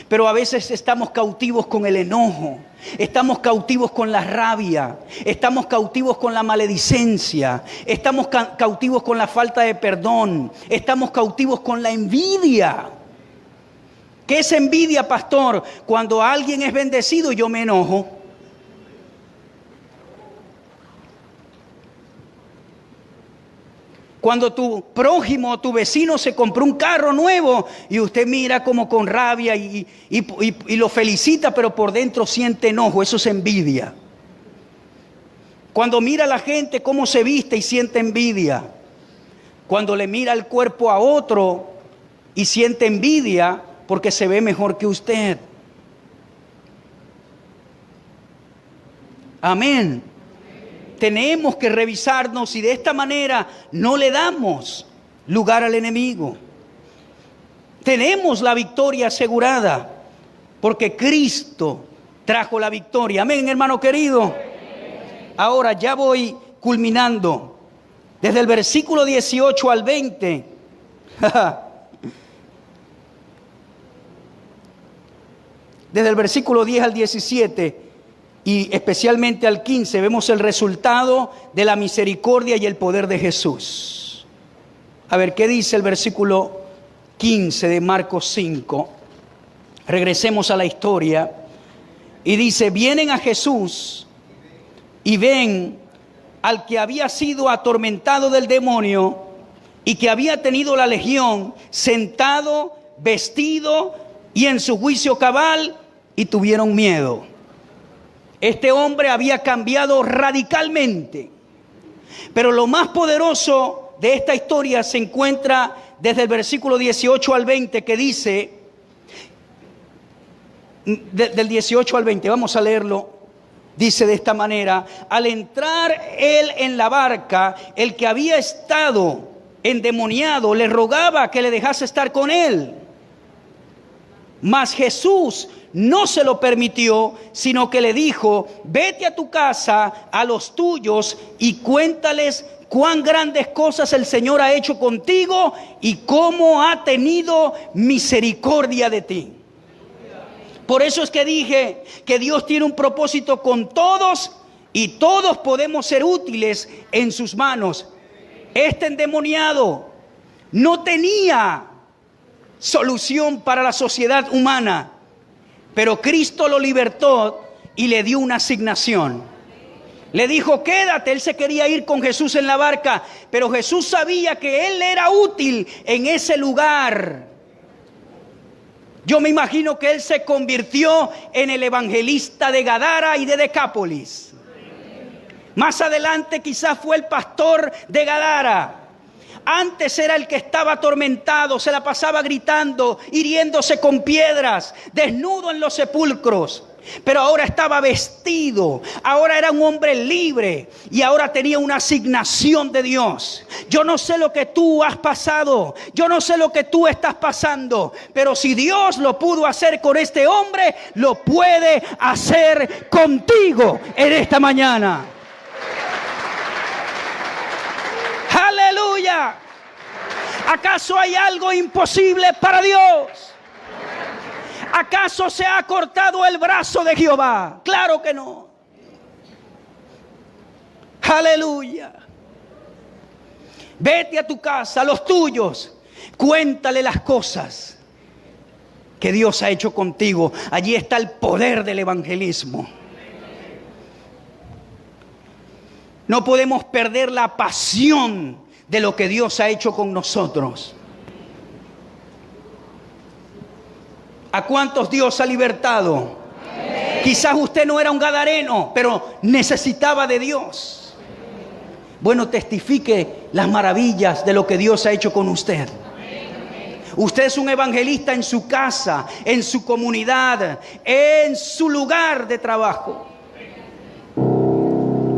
pero a veces estamos cautivos con el enojo, estamos cautivos con la rabia, estamos cautivos con la maledicencia, estamos cautivos con la falta de perdón, estamos cautivos con la envidia. ¿Qué es envidia, pastor? Cuando alguien es bendecido, yo me enojo. Cuando tu prójimo, tu vecino se compró un carro nuevo y usted mira como con rabia y lo felicita, pero por dentro siente enojo, eso es envidia. Cuando mira a la gente cómo se viste y siente envidia. Cuando le mira el cuerpo a otro y siente envidia porque se ve mejor que usted. Amén. Tenemos que revisarnos y de esta manera no le damos lugar al enemigo. Tenemos la victoria asegurada porque Cristo trajo la victoria. Amén, hermano querido. Ahora ya voy culminando. Desde el versículo 18 al 20. Desde el versículo 10 al 17. Y especialmente al 15 vemos el resultado de la misericordia y el poder de Jesús. A ver, ¿qué dice el versículo 15 de Marcos 5? Regresemos a la historia. Y dice, vienen a Jesús y ven al que había sido atormentado del demonio y que había tenido la legión, sentado, vestido y en su juicio cabal, y tuvieron miedo. Este hombre había cambiado radicalmente. Pero lo más poderoso de esta historia se encuentra desde el versículo 18 al 20, que dice, del 18 al 20, vamos a leerlo. Dice de esta manera: al entrar él en la barca, el que había estado endemoniado le rogaba que le dejase estar con él. Mas Jesús no se lo permitió, sino que le dijo: vete a tu casa, a los tuyos, y cuéntales cuán grandes cosas el Señor ha hecho contigo y cómo ha tenido misericordia de ti. Por eso es que dije que Dios tiene un propósito con todos y todos podemos ser útiles en sus manos. Este endemoniado no tenía solución para la sociedad humana, pero Cristo lo libertó y le dio una asignación. Le dijo: quédate. Él se quería ir con Jesús en la barca, pero Jesús sabía que él era útil en ese lugar. Yo me imagino que él se convirtió en el evangelista de Gadara y de Decápolis. Más adelante quizás fue el pastor de Gadara. Antes era el que estaba atormentado, se la pasaba gritando, hiriéndose con piedras, desnudo en los sepulcros. Pero ahora estaba vestido, ahora era un hombre libre y ahora tenía una asignación de Dios. Yo no sé lo que tú has pasado, yo no sé lo que tú estás pasando, pero si Dios lo pudo hacer con este hombre, lo puede hacer contigo en esta mañana. ¡Aleluya! ¿Acaso hay algo imposible para Dios? ¿Acaso se ha cortado el brazo de Jehová? Claro que no. Aleluya. Vete a tu casa, a los tuyos. Cuéntale las cosas que Dios ha hecho contigo. Allí está el poder del evangelismo. No podemos perder la pasión de lo que Dios ha hecho con nosotros. ¿A cuántos Dios ha libertado? Amén. Quizás usted no era un gadareno, pero necesitaba de Dios. Bueno, testifique las maravillas de lo que Dios ha hecho con usted. Amén. Usted es un evangelista en su casa, en su comunidad, en su lugar de trabajo.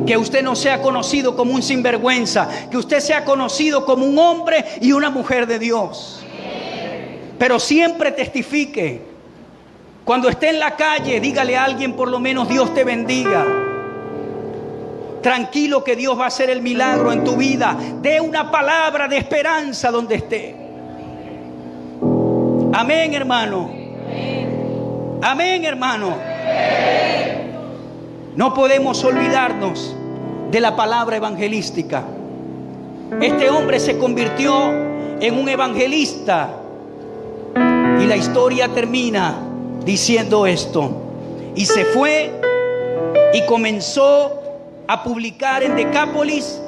Que usted no sea conocido como un sinvergüenza, que usted sea conocido como un hombre y una mujer de Dios. Pero siempre testifique. Cuando esté en la calle, dígale a alguien por lo menos: Dios te bendiga. Tranquilo que Dios va a hacer el milagro en tu vida. Dé una palabra de esperanza donde esté. Amén, hermano. Amén, hermano. No podemos olvidarnos de la palabra evangelística. Este hombre se convirtió en un evangelista. Y la historia termina diciendo esto: y se fue y comenzó a publicar en Decápolis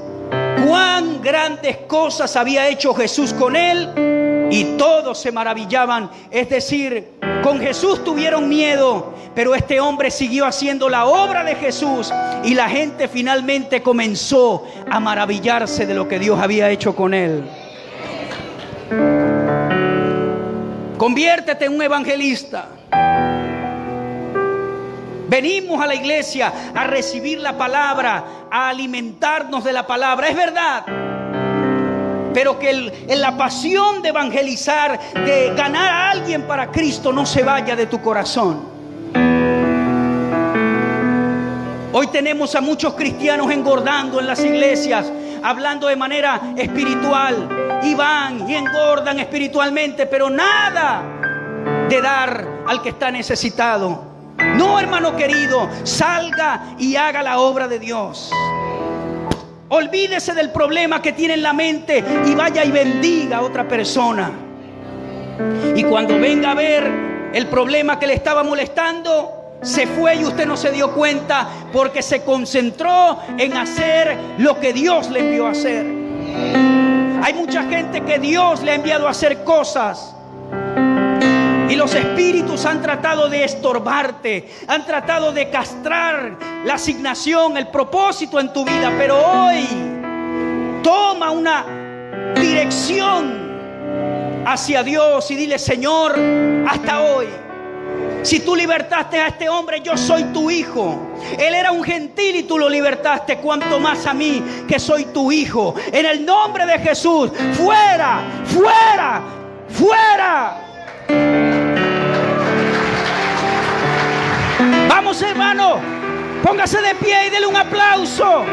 cuán grandes cosas había hecho Jesús con él, y todos se maravillaban. Es decir, con Jesús tuvieron miedo, pero este hombre siguió haciendo la obra de Jesús y la gente finalmente comenzó a maravillarse de lo que Dios había hecho con él. Conviértete en un evangelista. Venimos a la iglesia a recibir la palabra, a alimentarnos de la palabra, es verdad. Pero que la pasión de evangelizar, de ganar a alguien para Cristo, no se vaya de tu corazón. Hoy tenemos a muchos cristianos engordando en las iglesias, hablando de manera espiritual, y van y engordan espiritualmente, pero nada de dar al que está necesitado. No, hermano querido, salga y haga la obra de Dios. Olvídese del problema que tiene en la mente y vaya y bendiga a otra persona. Y cuando venga a ver el problema que le estaba molestando, se fue y usted no se dio cuenta, porque se concentró en hacer lo que Dios le envió a hacer. Hay mucha gente que Dios le ha enviado a hacer cosas, Y los espíritus han tratado de estorbarte, han tratado de castrar la asignación, el propósito en tu vida. Pero hoy toma una dirección hacia Dios y dile: Señor, hasta hoy, si tú libertaste a este hombre, yo soy tu hijo. Él era un gentil y tú lo libertaste, cuanto más a mí, que soy tu hijo. En el nombre de Jesús, fuera, fuera, fuera. Vamos, hermano, póngase de pie y dele un aplauso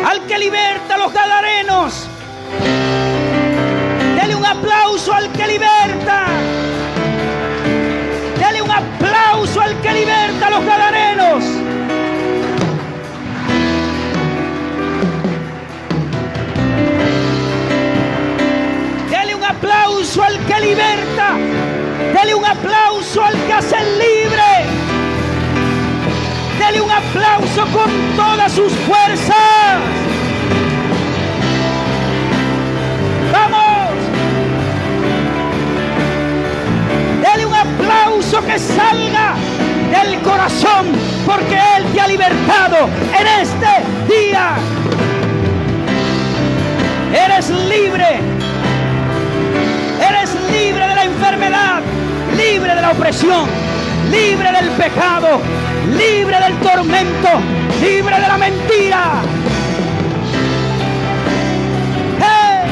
al que liberta a los gadarenos. Dele un aplauso al que liberta. Dele un aplauso al que liberta a los gadarenos. Dele un aplauso al que liberta. Dele un aplauso al que hace libre. Dele un aplauso con todas sus fuerzas. ¡Vamos! Dele un aplauso que salga del corazón, porque Él te ha libertado en este día. Eres libre. Eres libre de la enfermedad, libre de la opresión, libre del pecado, libre del tormento, libre de la mentira. ¡Hey!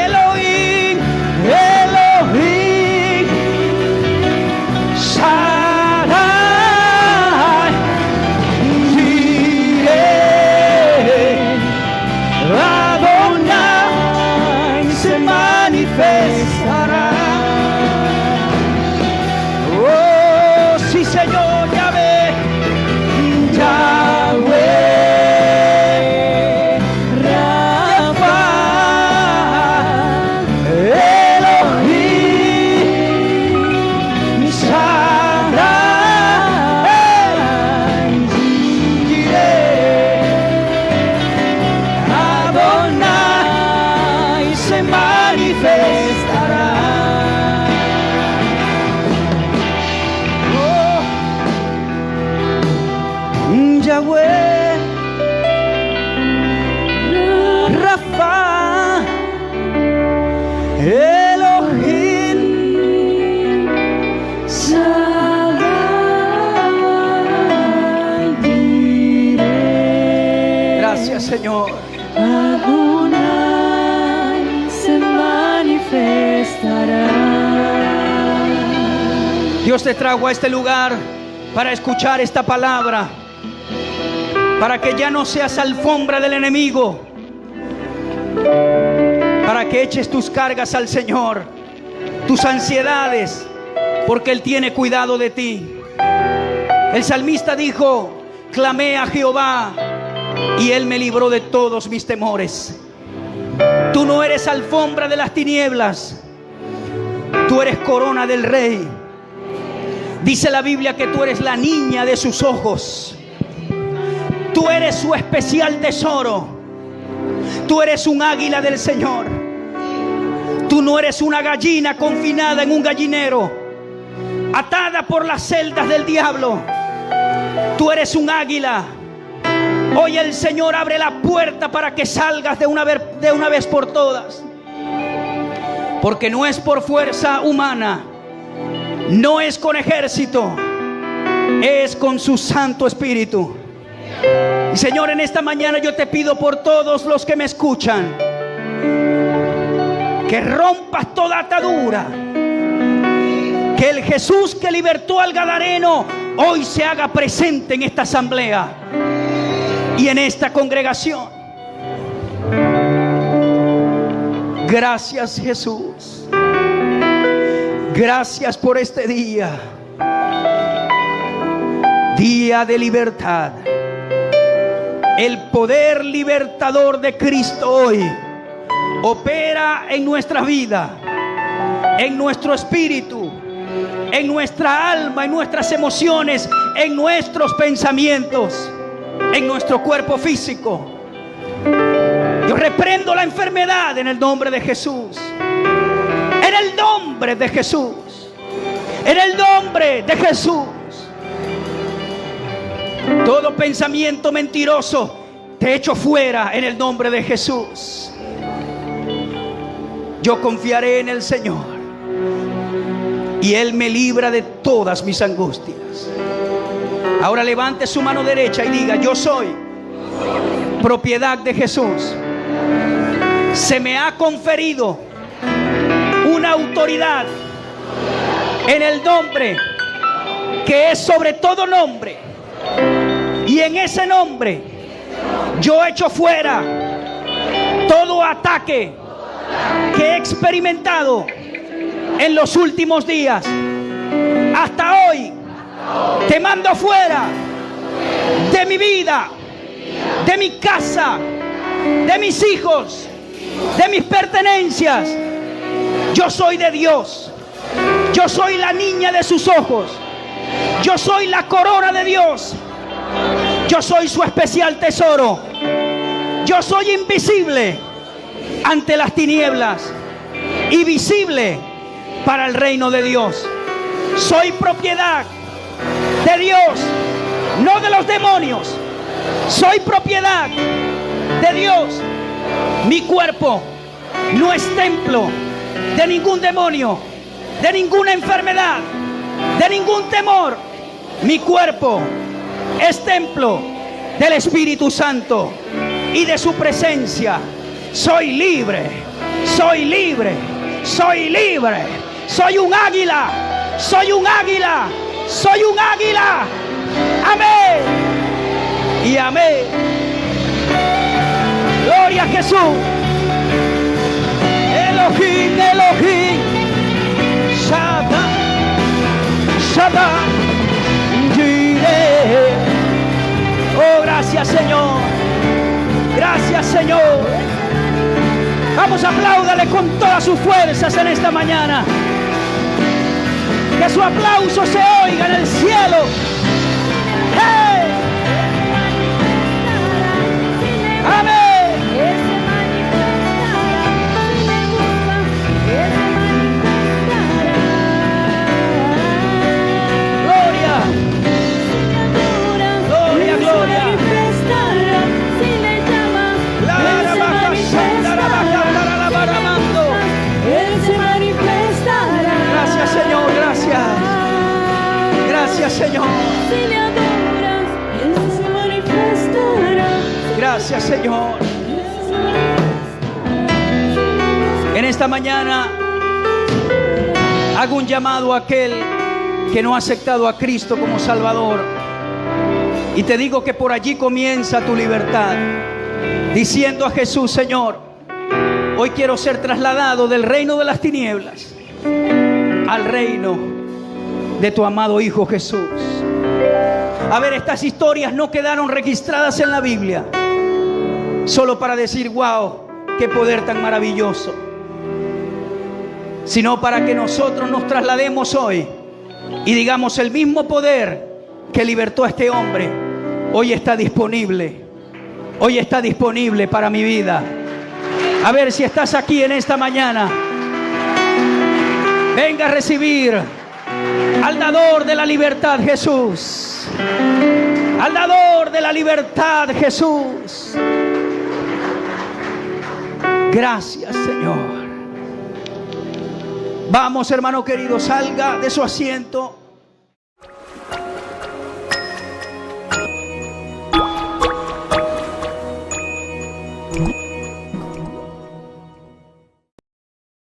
Elohim, Elohim, Shaddai, Jireh, Adonai se manifestará. Oh, sí, Señor, Yahvé, Yahvé, Rafa, Elohim, Shaddai, Jireh, Adonai se manifestará. Yahweh, Rafa, Elohim, Shaddai, Jireh. Gracias, Señor. Adonai se manifestará. Dios te trajo a este lugar para escuchar esta palabra, para que ya no seas alfombra del enemigo, para que eches tus cargas al Señor, tus ansiedades, porque Él tiene cuidado de ti. El salmista dijo: clamé a Jehová y Él me libró de todos mis temores. Tú no eres alfombra de las tinieblas, tú eres corona del Rey. Dice la Biblia que tú eres la niña de sus ojos. Tú eres su especial tesoro. Tú eres un águila del Señor. Tú no eres una gallina confinada en un gallinero, atada por las celdas del diablo. Tú eres un águila. Hoy el Señor abre la puerta para que salgas de una vez por todas. Porque no es por fuerza humana, no es con ejército, es con su Santo Espíritu. Y Señor, en esta mañana yo te pido por todos los que me escuchan, que rompas toda atadura, que el Jesús que libertó al gadareno hoy se haga presente en esta asamblea y en esta congregación. Gracias, Jesús. Gracias por este día, día de libertad. El poder libertador de Cristo hoy opera en nuestra vida, en nuestro espíritu, en nuestra alma, en nuestras emociones, en nuestros pensamientos, en nuestro cuerpo físico. Yo reprendo la enfermedad en el nombre de Jesús. En En el nombre de Jesús. En el nombre de Jesús. Todo pensamiento mentiroso te echo fuera en el nombre de Jesús. Yo confiaré en el Señor y Él me libra de todas mis angustias. Ahora levante su mano derecha y diga: yo soy propiedad de Jesús. Se me ha conferido una autoridad en el nombre que es sobre todo nombre, y en ese nombre yo echo fuera todo ataque que he experimentado en los últimos días. Hasta hoy te mando fuera de mi vida, de mi casa, de mis hijos, de mis pertenencias. Yo soy de Dios. Yo soy la niña de sus ojos. Yo soy la corona de Dios. Yo soy su especial tesoro. Yo soy invisible ante las tinieblas y visible para el reino de Dios. Soy propiedad de Dios, no de los demonios. Soy propiedad de Dios. Mi cuerpo no es templo de ningún demonio, de ninguna enfermedad, de ningún temor. Mi cuerpo es templo del Espíritu Santo y de su presencia. Soy libre, soy libre, soy libre. Soy un águila, soy un águila, soy un águila. Amén y amén. Gloria a Jesús. Elohim, Elohim, Shaddai, Shaddai, Jireh. Oh, gracias, Señor. Gracias, Señor. Vamos, apláudale con todas sus fuerzas en esta mañana. Que su aplauso se oiga en el cielo. ¡Hey! ¡Amén! Gracias, Señor. Gracias, Señor. En esta mañana hago un llamado a aquel que no ha aceptado a Cristo como Salvador. Y te digo que por allí comienza tu libertad. Diciendo a Jesús: Señor, hoy quiero ser trasladado del reino de las tinieblas al reino de tu amado Hijo Jesús. A ver, estas historias no quedaron registradas en la Biblia solo para decir: wow, qué poder tan maravilloso, sino para que nosotros nos traslademos hoy y digamos: el mismo poder que libertó a este hombre hoy está disponible. Hoy está disponible para mi vida. A ver, si estás aquí en esta mañana, venga a recibir al dador de la libertad, Jesús. Al dador de la libertad, Jesús. Gracias, Señor. Vamos, hermano querido, salga de su asiento.